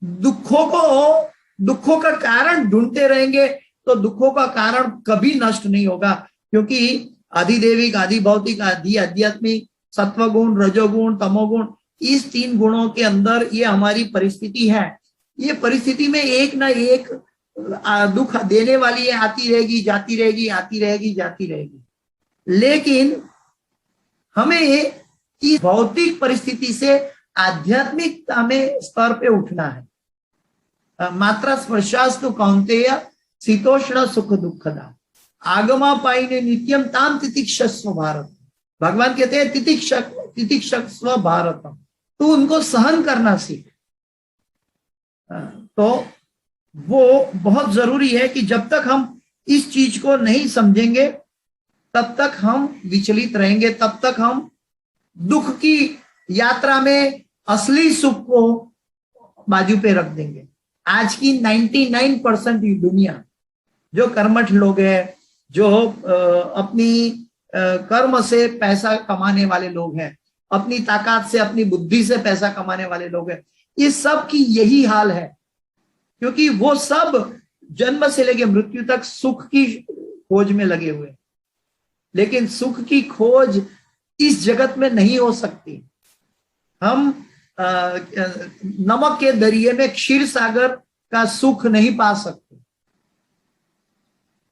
दुखों का कारण ढूंढते रहेंगे तो दुखों का कारण कभी नष्ट नहीं होगा, क्योंकि आधिदेविक, आधि भौतिक, आधि आध्यात्मिक, सत्वगुण, रजोगुण, तमोगुण, इस 3 गुणों के अंदर ये हमारी परिस्थिति है। ये परिस्थिति में एक ना एक दुख देने वाली है, आती रहेगी, जाती रहेगी, आती रहेगी, जाती रहेगी। लेकिन हमें इस भौतिक परिस्थिति से आध्यात्मिकता में स्तर पे उठना है। मात्रा स्पर्शास्तु कौन्तेय शीतोष्ण सुख दुखदा आगमा पाइने नित्यम ताम तितिक्षस्व भारत। भगवान कहते हैं तितिक्षस्व भारतम, तू उनको सहन करना सीख। तो वो बहुत जरूरी है कि जब तक हम इस चीज को नहीं समझेंगे तब तक हम विचलित रहेंगे, तब तक हम दुख की यात्रा में असली सुख को बाजू पे रख देंगे। आज की 99% दुनिया जो कर्मठ लोग हैं, जो अपनी कर्म से पैसा कमाने वाले लोग हैं, अपनी ताकत से, अपनी बुद्धि से पैसा कमाने वाले लोग हैं, ये सब की यही हाल है। क्योंकि वो सब जन्म से लेकर मृत्यु तक सुख की खोज में लगे हुए, लेकिन सुख की खोज इस जगत में नहीं हो सकती। हम नमक के दरिये में क्षीर सागर का सुख नहीं पा सकते।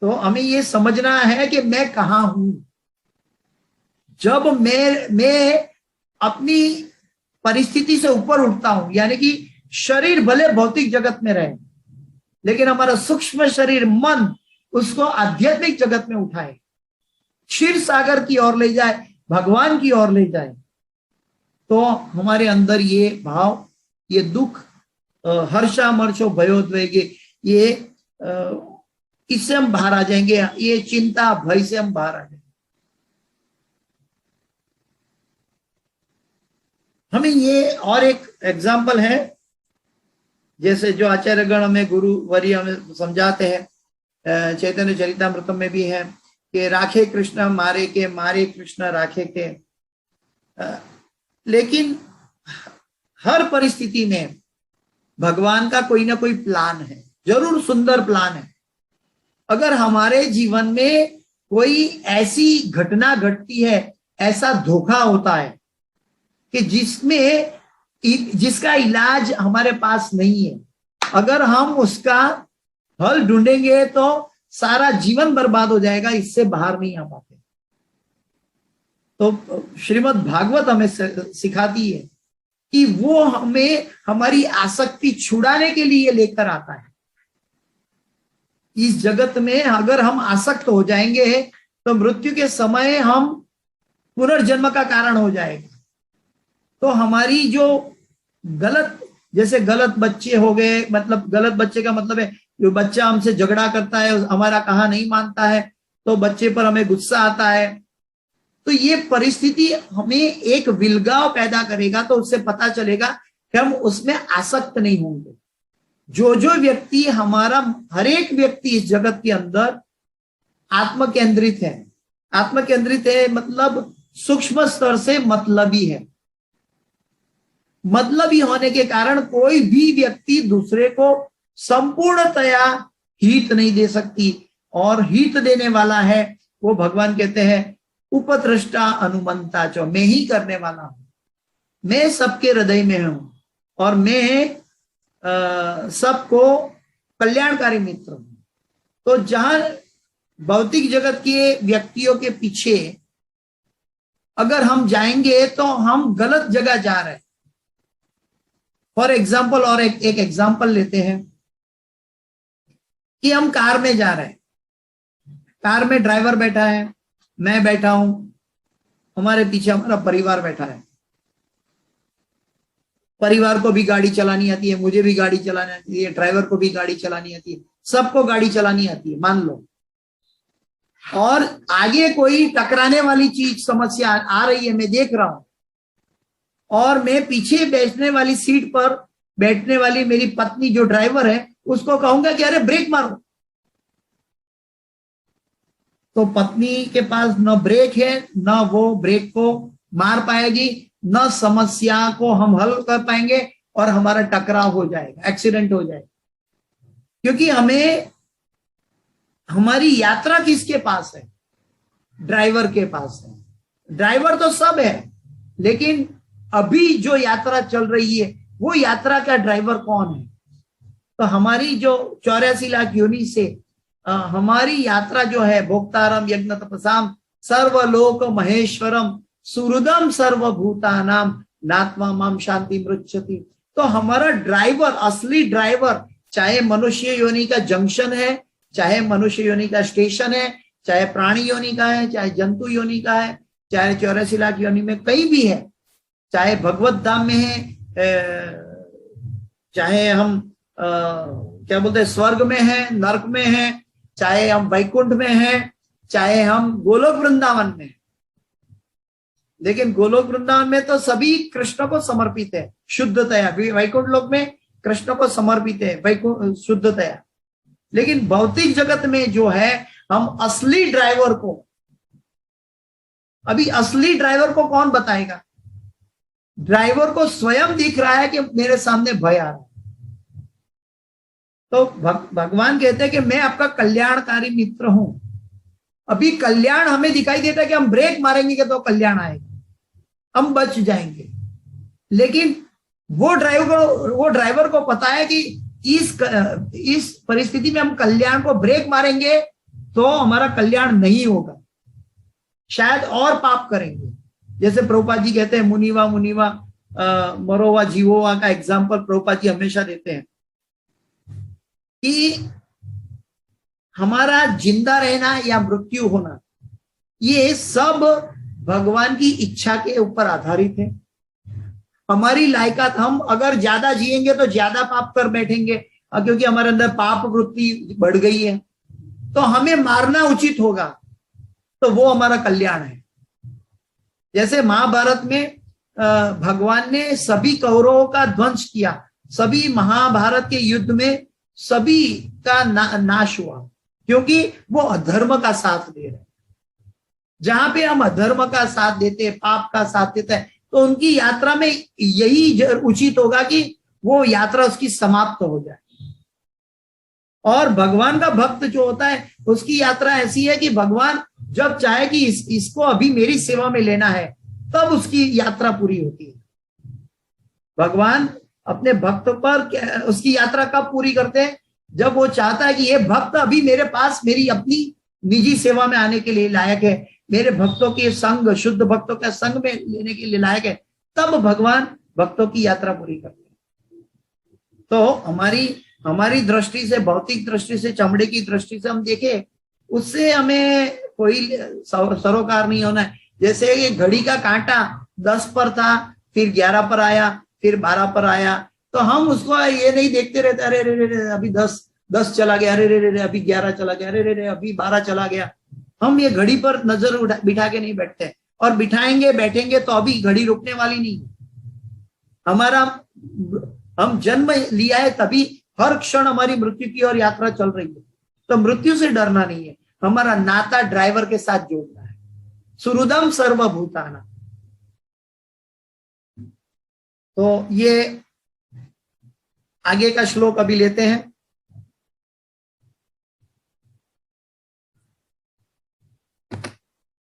तो हमें ये समझना है कि मैं कहां हूं। जब मैं अपनी परिस्थिति से ऊपर उठता हूं, यानी कि शरीर भले भौतिक जगत में रहे, लेकिन हमारा सूक्ष्म शरीर मन उसको आध्यात्मिक जगत में उठाए, क्षीर सागर की ओर ले जाए, भगवान की ओर ले जाए, तो हमारे अंदर ये भाव, ये दुख, हर्षा मर्षो भयोद्वेगे, ये इससे हम बाहर आ जाएंगे। ये चिंता भय से हम बाहर आ जाएंगे। हमें ये और एक एग्जाम्पल है, जैसे जो आचार्य गण हमें गुरु वर्य हमें समझाते हैं, चैतन्य चरितामृतम में भी है कि राखे कृष्ण मारे के, मारे कृष्ण राखे के। लेकिन हर परिस्थिति में भगवान का कोई ना कोई प्लान है, जरूर सुंदर प्लान है। अगर हमारे जीवन में कोई ऐसी घटना घटती है, ऐसा धोखा होता है कि जिसका इलाज हमारे पास नहीं है, अगर हम उसका हल ढूंढेंगे तो सारा जीवन बर्बाद हो जाएगा, इससे बाहर नहीं आ पाते। तो श्रीमद् भागवत हमें सिखाती है कि वो हमें हमारी आसक्ति छुड़ाने के लिए लेकर आता है। इस जगत में अगर हम आसक्त हो जाएंगे तो मृत्यु के समय हम पुनर्जन्म का कारण हो जाएगा। तो हमारी जो गलत, जैसे गलत बच्चे हो गए, मतलब गलत बच्चे का मतलब है जो बच्चा हमसे झगड़ा करता है, हमारा कहा नहीं मानता है, तो बच्चे पर हमें गुस्सा आता है। तो ये परिस्थिति हमें एक विलगाव पैदा करेगा, तो उससे पता चलेगा कि हम उसमें आसक्त नहीं होंगे। जो व्यक्ति, हमारा हर एक व्यक्ति इस जगत के अंदर आत्म केंद्रित है। आत्म केंद्रित है मतलब सूक्ष्म स्तर से मतलबी है। मतलबी होने के कारण कोई भी व्यक्ति दूसरे को संपूर्णतया हित नहीं दे सकती, और हित देने वाला है वो भगवान कहते हैं उपद्रष्टा अनुमंता चो, मैं ही करने वाला हूं, मैं सबके हृदय में हूं, और मैं सबको कल्याणकारी मित्र हूं। तो जहां भौतिक जगत के व्यक्तियों के पीछे अगर हम जाएंगे तो हम गलत जगह जा रहे हैं। फॉर एग्जाम्पल, और एक एग्जाम्पल लेते हैं कि हम कार में जा रहे हैं, कार में ड्राइवर बैठा है, मैं बैठा हूं, हमारे पीछे हमारा परिवार बैठा है। परिवार को भी गाड़ी चलानी आती है, मुझे भी गाड़ी चलानी आती है, ड्राइवर को भी गाड़ी चलानी आती है, सबको गाड़ी चलानी आती है मान लो। और आगे कोई टकराने वाली चीज, समस्या आ रही है, मैं देख रहा हूं, और मैं पीछे बैठने वाली सीट पर बैठने वाली मेरी पत्नी जो ड्राइवर है उसको कहूंगा कि अरे ब्रेक मारो, तो पत्नी के पास न ब्रेक है, न वो ब्रेक को मार पाएगी, न समस्या को हम हल कर पाएंगे, और हमारा टकराव हो जाएगा, एक्सीडेंट हो जाएगा। क्योंकि हमें, हमारी यात्रा किसके पास है? ड्राइवर के पास है। ड्राइवर तो सब है, लेकिन अभी जो यात्रा चल रही है वो यात्रा का ड्राइवर कौन है? तो हमारी जो 84 लाख योनि से हमारी यात्रा जो है, भोक्तारम यज्ञ तपसाम सर्वलोक महेश्वरम सुहृदम सर्वभूतानाम नात्मा माम शांति मृच्छति। तो हमारा ड्राइवर, असली ड्राइवर, चाहे मनुष्य योनि का जंक्शन है, चाहे मनुष्य योनि का स्टेशन है, चाहे प्राणी योनि का है, चाहे जंतु योनि का है, चाहे 84 लाख योनि में कहीं भी है, चाहे भगवत धाम में है, चाहे हम क्या बोलते हैं स्वर्ग में है, नरक में है, चाहे हम वैकुंठ में हैं, चाहे हम गोलोक वृंदावन में। लेकिन गोलोक वृंदावन में तो सभी कृष्ण को समर्पित है शुद्धतया, वैकुंठ लोक में कृष्ण को समर्पित है वैकुंठ शुद्धतया। लेकिन भौतिक जगत में जो है, हम असली ड्राइवर को, अभी असली ड्राइवर को कौन बताएगा? ड्राइवर को स्वयं दिख रहा है कि मेरे सामने भय आ रहा है। तो भगवान कहते हैं कि मैं आपका कल्याणकारी मित्र हूं। अभी कल्याण हमें दिखाई देता है कि हम ब्रेक मारेंगे कि तो कल्याण आएगा, हम बच जाएंगे। लेकिन वो ड्राइवर को पता है कि इस परिस्थिति में हम कल्याण को ब्रेक मारेंगे तो हमारा कल्याण नहीं होगा, शायद और पाप करेंगे। जैसे प्रभुपाद जी कहते हैं, मुनिवा मुनिवा मरोवा जीवोवा का एग्जाम्पल प्रभुपाद जी हमेशा देते हैं कि हमारा जिंदा रहना या मृत्यु होना, ये सब भगवान की इच्छा के ऊपर आधारित है। हमारी लायकात, हम अगर ज्यादा जिएंगे तो ज्यादा पाप कर बैठेंगे, क्योंकि हमारे अंदर पाप वृत्ति बढ़ गई है, तो हमें मारना उचित होगा, तो वो हमारा कल्याण है। जैसे महाभारत में भगवान ने सभी कौरवों का ध्वंस किया, सभी महाभारत के युद्ध में सभी का नाश हुआ, क्योंकि वो अधर्म का साथ दे रहे हैं। जहां पे हम अधर्म का साथ देते हैं, पाप का साथ देते हैं, तो उनकी यात्रा में यही उचित होगा कि वो यात्रा उसकी समाप्त हो जाए। और भगवान का भक्त जो होता है, उसकी यात्रा ऐसी है कि भगवान जब चाहे कि इसको अभी मेरी सेवा में लेना है, तब उसकी यात्रा पूरी होती है। भगवान अपने भक्त पर उसकी यात्रा कब पूरी करते हैं? जब वो चाहता है कि ये भक्त अभी मेरे पास मेरी अपनी निजी सेवा में आने के लिए लायक है, मेरे भक्तों के संग, शुद्ध भक्तों के संग में लेने के लिए लायक है, तब भगवान भक्तों की यात्रा पूरी करते हैं। तो हमारी दृष्टि से, भौतिक दृष्टि से, चमड़े की दृष्टि से हम देखें, उससे हमें कोई सरोकार नहीं होना है। जैसे ये घड़ी का कांटा 10 पर था, फिर 11 पर आया, फिर 12 पर आया, तो हम उसको ये नहीं देखते रहते, अरे रे रे अभी 10 चला गया, अरे रे रे अभी 11 चला गया, अरे रे अभी 12 चला गया। हम ये घड़ी पर नजर बिठा के नहीं बैठते, और बिठाएंगे बैठेंगे तो अभी घड़ी रुकने वाली नहीं है। हम जन्म लिया है, तभी हर क्षण हमारी मृत्यु की ओर यात्रा चल रही है। तो मृत्यु से डरना नहीं है, हमारा नाता ड्राइवर के साथ जोड़ना है। सुहृदम सर्वभूताना। तो ये आगे का श्लोक अभी लेते हैं।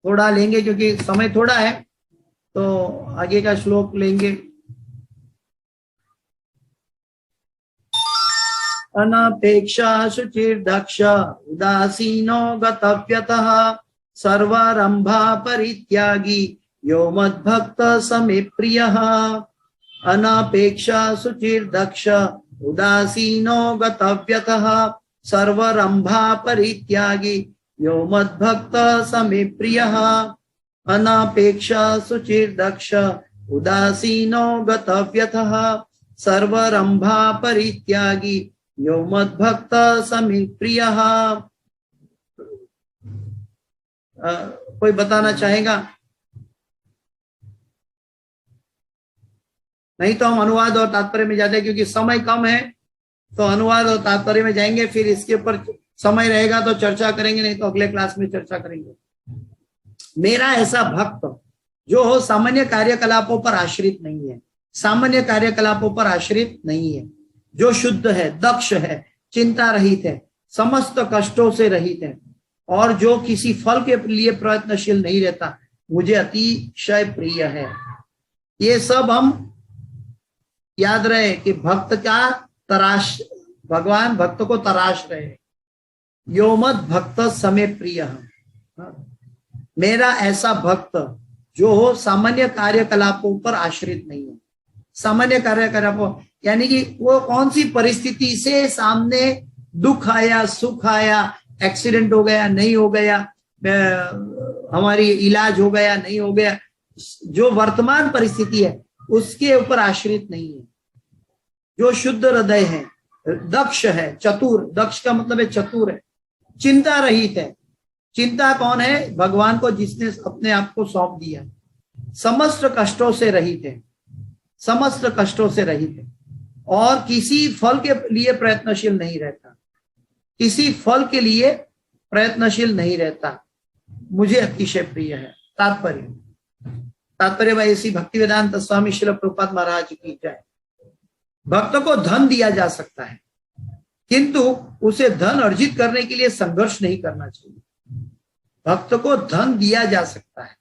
थोड़ा लेंगे क्योंकि समय थोड़ा है, तो आगे का श्लोक लेंगे। अनपेक्षा शुचिर्दक्ष उदासीनो गतव्यतः सर्वारंभा परित्यागी यो मद्भक्त समे प्रियः। अनपेक्षा शुचिर्दक्ष उदासीनो गतव्यतः सर्वारंभा परित्यागी यो मद्भक्त समे प्रियः। अनपेक्षा शुचिर्दक्ष उदासीनो गतव्यतः सर्वारंभा परित्यागी यो मद्भक्त समे प्रियः। कोई बताना चाहेगा? नहीं तो हम अनुवाद और तात्पर्य में जाते हैं, क्योंकि समय कम है, तो अनुवाद और तात्पर्य में जाएंगे, फिर इसके ऊपर समय रहेगा तो चर्चा करेंगे, नहीं तो अगले क्लास में चर्चा करेंगे। मेरा ऐसा भक्त जो हो सामान्य कार्यकलापों पर आश्रित नहीं है, सामान्य कार्यकलापों पर आश्रित नहीं है, जो शुद्ध है, दक्ष है, चिंता रहित है, समस्त कष्टों से रहित है, और जो किसी फल के लिए प्रयत्नशील नहीं रहता, मुझे अतिशय प्रिय है। ये सब हम याद रहे कि भक्त का तराश, भगवान भक्त को तराश रहे। यो मद भक्त समे प्रिय। मेरा ऐसा भक्त जो हो सामान्य कार्यकलापों पर आश्रित नहीं है। सामान्य कार्यकलापों यानी कि वो कौन सी परिस्थिति से सामने दुख आया, सुख आया, एक्सीडेंट हो गया, नहीं हो गया, हमारी इलाज हो गया, नहीं हो गया, जो वर्तमान परिस्थिति है उसके ऊपर आश्रित नहीं है। जो शुद्ध हृदय है, दक्ष है, चतुर, दक्ष का मतलब है चतुर है, चिंता रहित है। चिंता कौन है? भगवान को जिसने अपने आप को सौंप दिया। समस्त कष्टों से रहित है, समस्त कष्टों से रहित है, और किसी फल के लिए प्रयत्नशील नहीं रहता, किसी फल के लिए प्रयत्नशील नहीं रहता, मुझे अतिशय प्रिय है। तात्पर्य भाई ऐसी भक्ति वेदांत स्वामी श्रील प्रभुपाद महाराज की जय। भक्त को धन दिया जा सकता है, किंतु उसे धन अर्जित करने के लिए संघर्ष नहीं करना चाहिए। भक्त को धन दिया जा सकता है,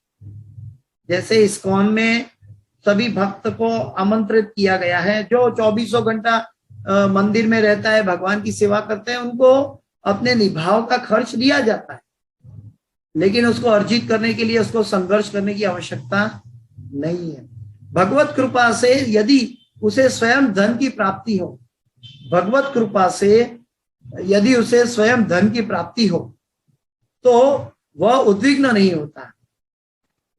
जैसे इस्कॉन में सभी भक्त को आमंत्रित किया गया है, जो 24 घंटा मंदिर में रहता है, भगवान की सेवा करते हैं, उनको अपने निभाव का खर्च दिया जाता है, लेकिन उसको अर्जित करने के लिए उसको संघर्ष करने की आवश्यकता नहीं है। भगवत कृपा से यदि उसे स्वयं धन की प्राप्ति हो, भगवत कृपा से यदि उसे स्वयं धन की प्राप्ति हो, तो वह उद्विग्न नहीं होता,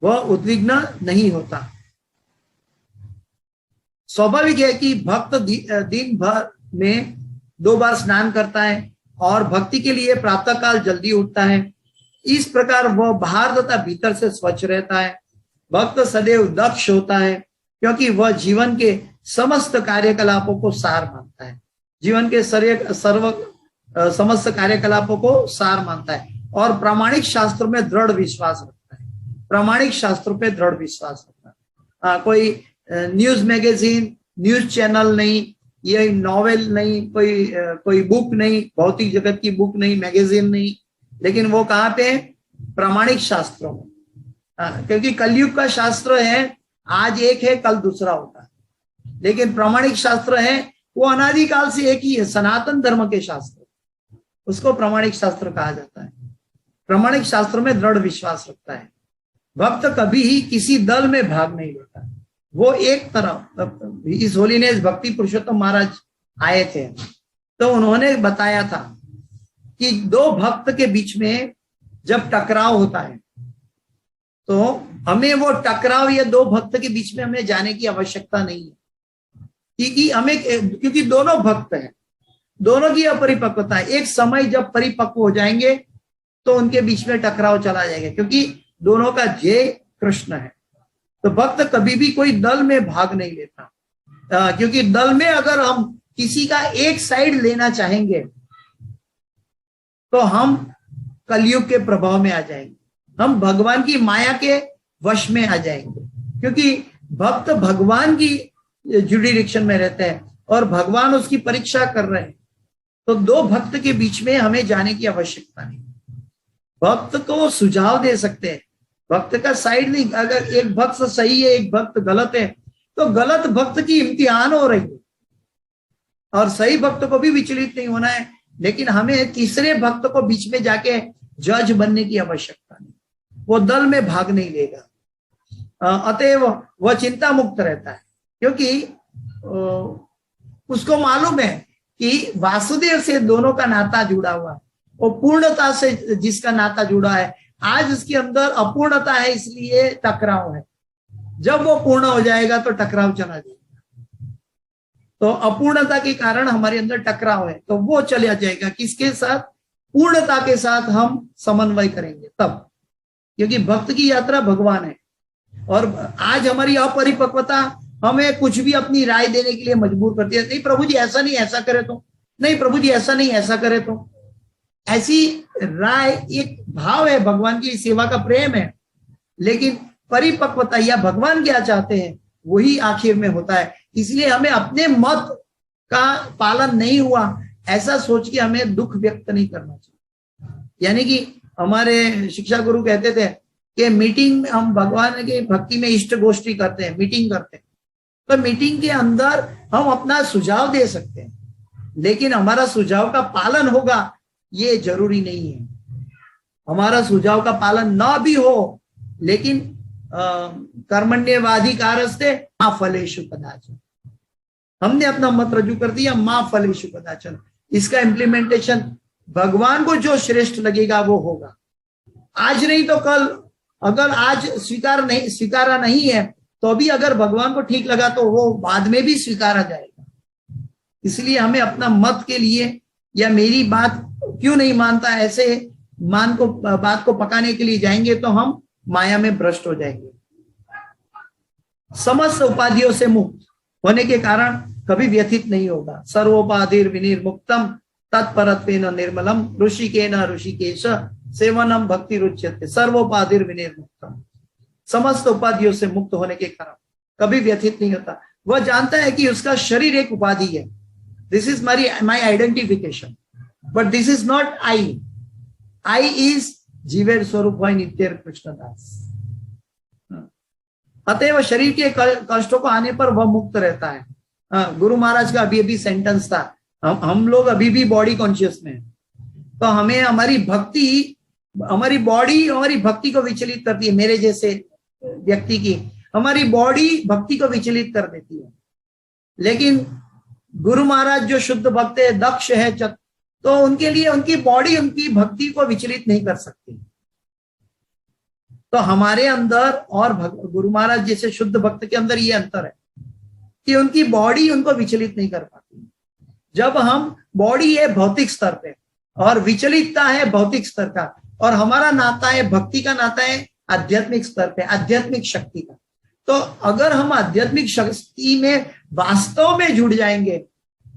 वह उद्विग्न नहीं होता। स्वाभाविक है कि भक्त दिन भर में 2 बार स्नान करता है और भक्ति के लिए प्रातः काल जल्दी उठता है। इस प्रकार वह बाहर तथा भीतर से स्वच्छ रहता है। भक्त सदैव दक्ष होता है, क्योंकि वह जीवन के समस्त कार्यकलापों को सार मानता है, जीवन के समस्त कार्यकलापों को सार मानता है और प्रामाणिक शास्त्रों में दृढ़ विश्वास रखता है, प्रामाणिक शास्त्रों पे दृढ़ विश्वास रखता है। कोई न्यूज मैगजीन, न्यूज चैनल नहीं, ये नॉवेल नहीं, कोई बुक नहीं, भौतिक जगत की बुक नहीं, मैगजीन नहीं, लेकिन वो कहाँ पे? प्रामाणिक शास्त्रों में। क्योंकि कलयुग का शास्त्र है, आज एक है कल दूसरा होता है, लेकिन प्रामाणिक शास्त्र है वो अनादिकाल से एक ही है, सनातन धर्म के शास्त्र, उसको प्रामाणिक शास्त्र कहा जाता है। प्रामाणिक शास्त्र में दृढ़ विश्वास रखता है। भक्त कभी ही किसी दल में भाग नहीं लेता, वो एक तरफ। इस होलीनेस भक्ति पुरुषोत्तम महाराज आए थे, तो उन्होंने बताया था कि 2 भक्त के बीच में जब टकराव होता है, तो हमें वो टकराव या 2 भक्त के बीच में हमें जाने की आवश्यकता नहीं है, क्योंकि दोनों भक्त हैं, दोनों की अपरिपक्वता है। एक समय जब परिपक्व हो जाएंगे तो उनके बीच में टकराव चला जाएगा, क्योंकि दोनों का ध्येय कृष्ण है। तो भक्त कभी भी कोई दल में भाग नहीं लेता, क्योंकि दल में अगर हम किसी का एक साइड लेना चाहेंगे तो हम कलयुग के प्रभाव में आ जाएंगे, हम भगवान की माया के वश में आ जाएंगे, क्योंकि भक्त भगवान की जुडिडिक्शन में रहते हैं और भगवान उसकी परीक्षा कर रहे हैं। तो 2 भक्त के बीच में हमें जाने की आवश्यकता नहीं। भक्त को सुझाव दे सकते हैं, भक्त का साइड नहीं। अगर एक भक्त सही है, एक भक्त गलत है, तो गलत भक्त की इम्तिहान हो रही है, और सही भक्त को भी विचलित नहीं होना है, लेकिन हमें तीसरे भक्त को बीच में जाके जज बनने की आवश्यकता नहीं। वो दल में भाग नहीं लेगा, अतएव वह चिंता मुक्त रहता है, क्योंकि उसको मालूम है कि वासुदेव से दोनों का नाता जुड़ा हुआ है, वो पूर्णता से जिसका नाता जुड़ा है। आज उसके अंदर अपूर्णता है, इसलिए टकराव है। जब वो पूर्ण हो जाएगा तो टकराव चला जाएगा। तो अपूर्णता के कारण हमारे अंदर टकराव है, तो वो चला जाएगा। किसके साथ? पूर्णता के साथ हम समन्वय करेंगे तब, क्योंकि भक्त की यात्रा भगवान है। और आज हमारी अपरिपक्वता हमें कुछ भी अपनी राय देने के लिए मजबूर करती है। नहीं प्रभु जी ऐसा नहीं, ऐसा करे तो, नहीं प्रभु जी ऐसा नहीं, ऐसा करे तो। ऐसी राय एक भाव है, भगवान की सेवा का प्रेम है, लेकिन परिपक्वता या भगवान क्या चाहते हैं वही आखिर में होता है। इसलिए हमें अपने मत का पालन नहीं हुआ ऐसा सोच के हमें दुख व्यक्त नहीं करना चाहिए। यानी कि हमारे शिक्षा गुरु कहते थे कि मीटिंग में हम भगवान के भक्ति में इष्ट गोष्ठी करते हैं, मीटिंग करते हैं, तो मीटिंग के अंदर हम अपना सुझाव दे सकते हैं, लेकिन हमारा सुझाव का पालन होगा ये जरूरी नहीं है। हमारा सुझाव का पालन ना भी हो, लेकिन कर्मण्यवाधिकारस्ते मां फलेषु कदाचन, हमने अपना मत रजू कर दिया, मां फलेषु कदाचन। इसका इम्प्लीमेंटेशन भगवान को जो श्रेष्ठ लगेगा वो होगा। आज नहीं तो कल, अगर आज स्वीकारा नहीं है तो भी अगर भगवान को ठीक लगा तो वो बाद में भी स्वीकारा जाएगा। इसलिए हमें अपना मत के लिए या मेरी बात क्यों नहीं मानता ऐसे बात को पकाने के लिए जाएंगे तो हम माया में भ्रष्ट हो जाएंगे। समस्त उपाधियों से मुक्त होने के कारण कभी व्यथित नहीं होगा। सर्वोपाधिर विनिर्मुक्तम तत्परत्वेन निर्मलम ऋषिकेन ऋषिकेश सेवनम भक्ति रुच्यते सर्वोपाधिर विनिर्मुक्तम। समस्त उपाधियों से मुक्त होने के कारण कभी व्यथित नहीं होता। वह जानता है कि उसका शरीर एक उपाधि है। This is my identification, but this is not I. I is जीवेर स्वरूप है नित्य कृष्णदास। अतएव शरीर के कष्टों को आने पर वह मुक्त रहता है। गुरु महाराज का अभी सेंटेंस था, हम लोग अभी भी बॉडी कॉन्शियस में, तो हमें हमारी भक्ति, हमारी बॉडी हमारी भक्ति को विचलित करती है। मेरे जैसे व्यक्ति की हमारी बॉडी भक्ति को विचलित कर देती है, लेकिन गुरु महाराज जो शुद्ध भक्त है, दक्ष है, तो उनके लिए उनकी बॉडी उनकी भक्ति को विचलित नहीं कर सकती। तो हमारे अंदर और गुरु महाराज जैसे शुद्ध भक्त के अंदर ये अंतर है कि उनकी बॉडी उनको विचलित नहीं कर पाती। जब हम, बॉडी है भौतिक स्तर पे और विचलितता है भौतिक स्तर का, और हमारा नाता है, भक्ति का नाता है आध्यात्मिक स्तर पे, आध्यात्मिक शक्ति का। तो अगर हम आध्यात्मिक शक्ति में वास्तव में जुड़ जाएंगे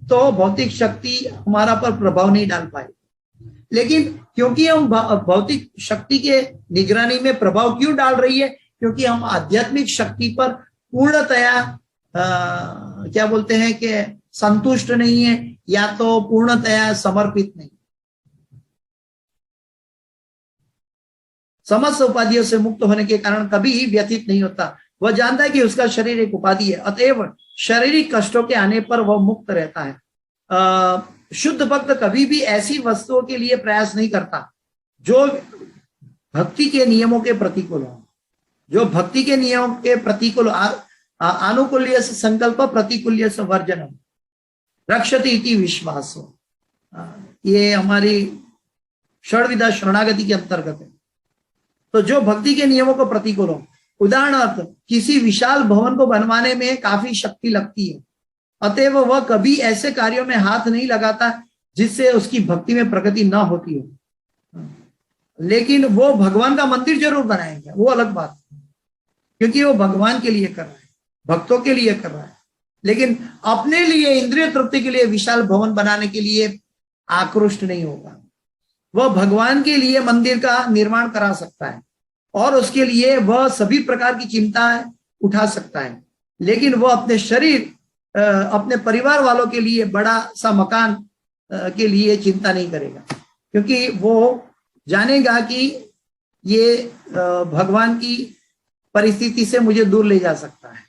तो भौतिक शक्ति हमारा पर प्रभाव नहीं डाल पाएगी। लेकिन क्योंकि हम भौतिक शक्ति के निगरानी में प्रभाव क्यों डाल रही है? क्योंकि हम आध्यात्मिक शक्ति पर पूर्णतया क्या बोलते हैं कि संतुष्ट नहीं है, या तो पूर्णतया समर्पित नहीं। समस्त उपाधियों से मुक्त होने के कारण कभी ही व्यथित नहीं होता। वह जानता है कि उसका शरीर एक उपाधि है, अतएव शारीरिक कष्टों के आने पर वह मुक्त रहता है। शुद्ध भक्त कभी भी ऐसी वस्तुओं के लिए प्रयास नहीं करता जो भक्ति के नियमों के प्रतिकूल हो। जो भक्ति के नियमों के प्रतिकूल, आनुकूल्य से संकल्प, प्रतिकूल्य से वर्जनम, रक्षति इति विश्वासो। ये हमारी षड्विधा शरणागति के अंतर्गत है। तो जो भक्ति के नियमों को प्रतिकूल हो, उदाहरणार्थ किसी विशाल भवन को बनवाने में काफी शक्ति लगती है, अतएव वह कभी ऐसे कार्यों में हाथ नहीं लगाता जिससे उसकी भक्ति में प्रगति ना होती हो। लेकिन वो भगवान का मंदिर जरूर बनाएंगे, वो अलग बात है, क्योंकि वो भगवान के लिए कर रहा है, भक्तों के लिए कर रहा है। लेकिन अपने लिए, इंद्रिय तृप्ति के लिए विशाल भवन बनाने के लिए आकृष्ट नहीं होगा। वह भगवान के लिए मंदिर का निर्माण करा सकता है और उसके लिए वह सभी प्रकार की चिंताएं उठा सकता है, लेकिन वह अपने शरीर, अपने परिवार वालों के लिए बड़ा सा मकान के लिए चिंता नहीं करेगा, क्योंकि वो जानेगा कि ये भगवान की परिस्थिति से मुझे दूर ले जा सकता है।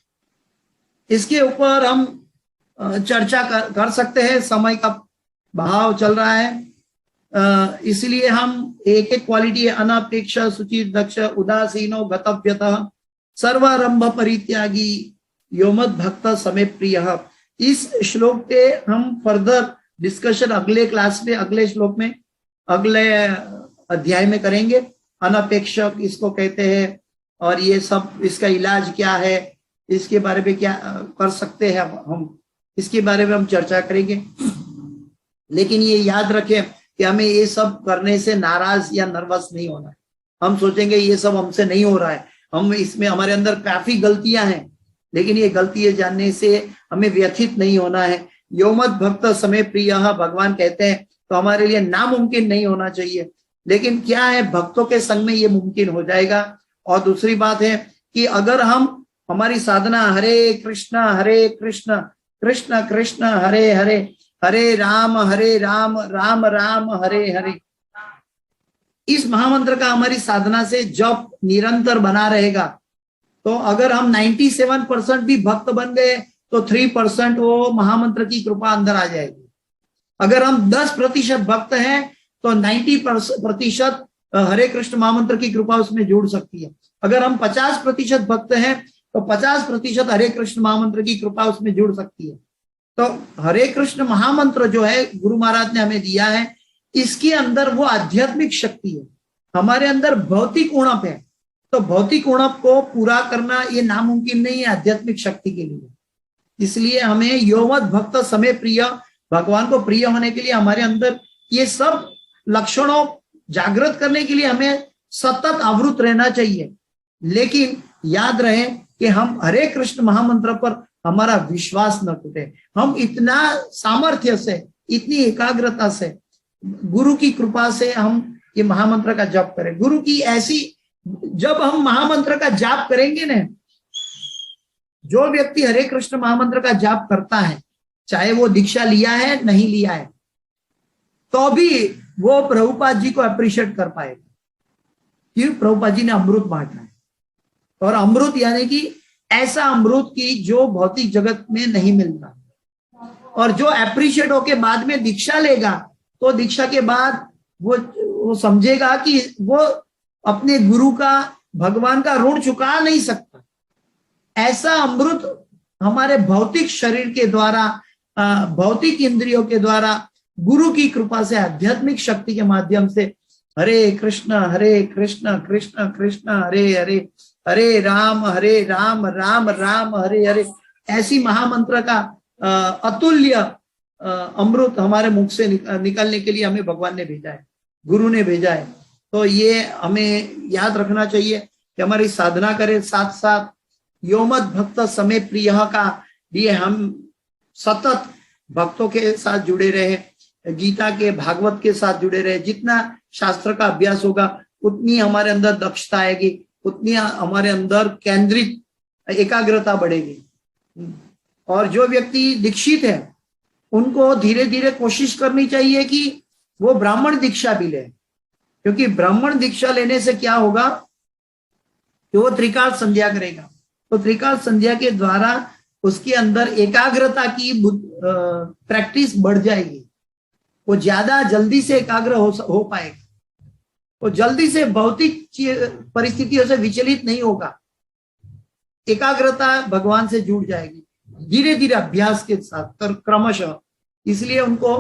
इसके ऊपर हम चर्चा कर सकते हैं, समय का बहाव चल रहा है, इसलिए हम एक एक क्वालिटी है, अनपेक्ष, सुचित, दक्ष, उदासीनो, गतव्यतः, सर्वारंभ परित्यागी, योमद भक्त समय प्रिय। इस श्लोक पे हम फर्दर डिस्कशन अगले क्लास में, अगले श्लोक में, अगले अध्याय में करेंगे। अनपेक्षक इसको कहते हैं, और ये सब, इसका इलाज क्या है, इसके बारे में क्या कर सकते हैं हम, इसके बारे में हम चर्चा करेंगे। लेकिन ये याद रखें कि हमें ये सब करने से नाराज या नर्वस नहीं होना है। हम सोचेंगे ये सब हमसे नहीं हो रहा है, हम इसमें, हमारे अंदर काफी गलतियां हैं, लेकिन ये गलतियां जानने से हमें व्यथित नहीं होना है। योमद भक्त समय प्रिय, भगवान कहते हैं, तो हमारे लिए नामुमकिन नहीं होना चाहिए, लेकिन क्या है, भक्तों के संग में ये मुमकिन हो जाएगा। और दूसरी बात है कि अगर हम, हमारी साधना हरे कृष्ण कृष्ण कृष्ण हरे हरे, हरे राम राम राम हरे हरे, इस महामंत्र का हमारी साधना से जप निरंतर बना रहेगा, तो अगर हम 97% भी भक्त बन गए तो 3% वो महामंत्र की कृपा अंदर आ जाएगी। अगर हम 10% भक्त हैं तो 90% हरे कृष्ण महामंत्र की कृपा उसमें जुड़ सकती है। अगर हम 50% भक्त हैं तो 50% हरे कृष्ण महामंत्र की कृपा उसमें जुड़ सकती है। तो हरे कृष्ण महामंत्र जो है गुरु महाराज ने हमें दिया है, इसके अंदर वो आध्यात्मिक शक्ति है। हमारे अंदर भौतिक उणप है, तो भौतिक उणप को पूरा करना ये नामुमकिन नहीं है आध्यात्मिक शक्ति के लिए। इसलिए हमें योमद भक्त समय प्रिय, भगवान को प्रिय होने के लिए हमारे अंदर ये सब लक्षणों जागृत करने के लिए हमें सतत आवृत रहना चाहिए। लेकिन याद रहे कि हम हरे कृष्ण महामंत्र पर हमारा विश्वास न टूटे। हम इतना सामर्थ्य से, इतनी एकाग्रता से, गुरु की कृपा से हम ये महामंत्र का जप करें। गुरु की ऐसी, जब हम महामंत्र का जाप करेंगे ना, जो व्यक्ति हरे कृष्ण महामंत्र का जाप करता है, चाहे वो दीक्षा लिया है नहीं लिया है, तो भी वो प्रभुपाद जी को अप्रिशिएट कर पाएगा। क्यों? प्रभुपाद जी ने अमृत बांटा है, और अमृत यानी कि ऐसा अमृत की जो भौतिक जगत में नहीं मिलता। और जो अप्रिशिएट होके बाद में दीक्षा लेगा, तो दीक्षा के बाद वो समझेगा कि वो अपने गुरु का, भगवान का ऋण चुका नहीं सकता। ऐसा अमृत हमारे भौतिक शरीर के द्वारा, भौतिक इंद्रियों के द्वारा, गुरु की कृपा से, आध्यात्मिक शक्ति के माध्यम से हरे कृष्ण कृष्ण कृष्ण हरे हरे, हरे राम राम राम हरे हरे, ऐसी महामंत्र का अतुल्य अमृत हमारे मुख से निकलने के लिए हमें भगवान ने भेजा है, गुरु ने भेजा है। तो ये हमें याद रखना चाहिए कि हमारी साधना करें, साथ साथ योमद भक्त समय प्रिय का लिए हम सतत भक्तों के साथ जुड़े रहे, गीता के, भागवत के साथ जुड़े रहे। जितना शास्त्र का अभ्यास होगा उतनी हमारे अंदर दक्षता आएगी, उतनी हमारे अंदर केंद्रित एकाग्रता बढ़ेगी। और जो व्यक्ति दीक्षित है उनको धीरे धीरे कोशिश करनी चाहिए कि वो ब्राह्मण दीक्षा भी ले, क्योंकि ब्राह्मण दीक्षा लेने से क्या होगा कि वो त्रिकाल संध्या करेगा, तो त्रिकाल संध्या के द्वारा उसके अंदर एकाग्रता की प्रैक्टिस बढ़ जाएगी। वो ज्यादा जल्दी से एकाग्र हो पाएगा, वो जल्दी से भौतिक परिस्थितियों से विचलित नहीं होगा, एकाग्रता भगवान से जुड़ जाएगी धीरे धीरे अभ्यास के साथ क्रमशः। इसलिए उनको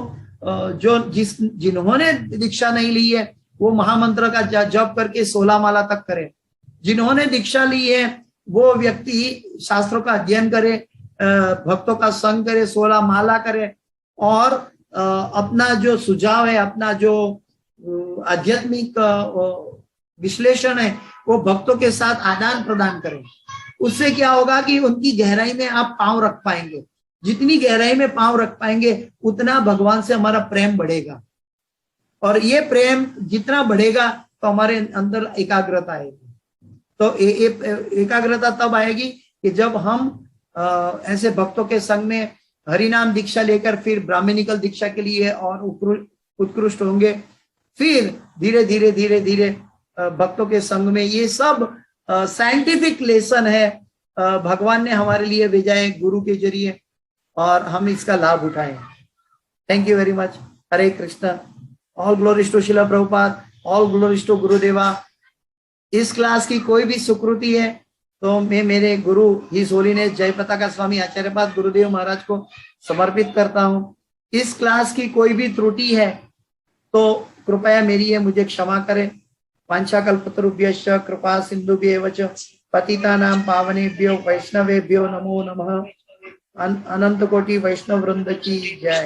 जिन्होंने दीक्षा नहीं ली है वो महामंत्र का जप करके 16 माला तक करे। जिन्होंने दीक्षा ली है वो व्यक्ति शास्त्रों का अध्ययन करे, भक्तों का संग करे, 16 माला करे, और अपना जो सुझाव है, अपना जो आध्यात्मिक विश्लेषण है वो भक्तों के साथ आदान प्रदान करें। उससे क्या होगा कि उनकी गहराई में आप पांव रख पाएंगे। जितनी गहराई में पांव रख पाएंगे उतना भगवान से हमारा प्रेम बढ़ेगा, और ये प्रेम जितना बढ़ेगा तो हमारे अंदर एकाग्रता आएगी। तो एकाग्रता तब आएगी कि जब हम ऐसे भक्तों के संग में हरिनाम दीक्षा लेकर फिर ब्राह्मणिकल दीक्षा के लिए और उत्कृष्ट होंगे। फिर धीरे धीरे धीरे धीरे भक्तों के संग में, ये सब साइंटिफिक लेसन है, भगवान ने हमारे लिए भेजा है गुरु के जरिए, और हम इसका लाभ उठाएं। Thank you very much. Hare Krishna. All glories to Srila Prabhupada, all glories to Gurudeva. इस क्लास की कोई भी सुकृति है तो मैं मेरे गुरु हिज होलीनेस जयपताका स्वामी आचार्यपाद गुरुदेव महाराज को समर्पित करता हूँ। इस क्लास की कोई भी त्रुटि है तो कृपया मेरी है मुझे क्षमा करें। वाञ्छाकल्पतरुभ्यश्च कृपा सिन्धुभ्येव च पतितानां पावनेभ्यो वैष्णवेभ्यो नमो नमः। अनंत कोटि वैष्णव वृंद की जय।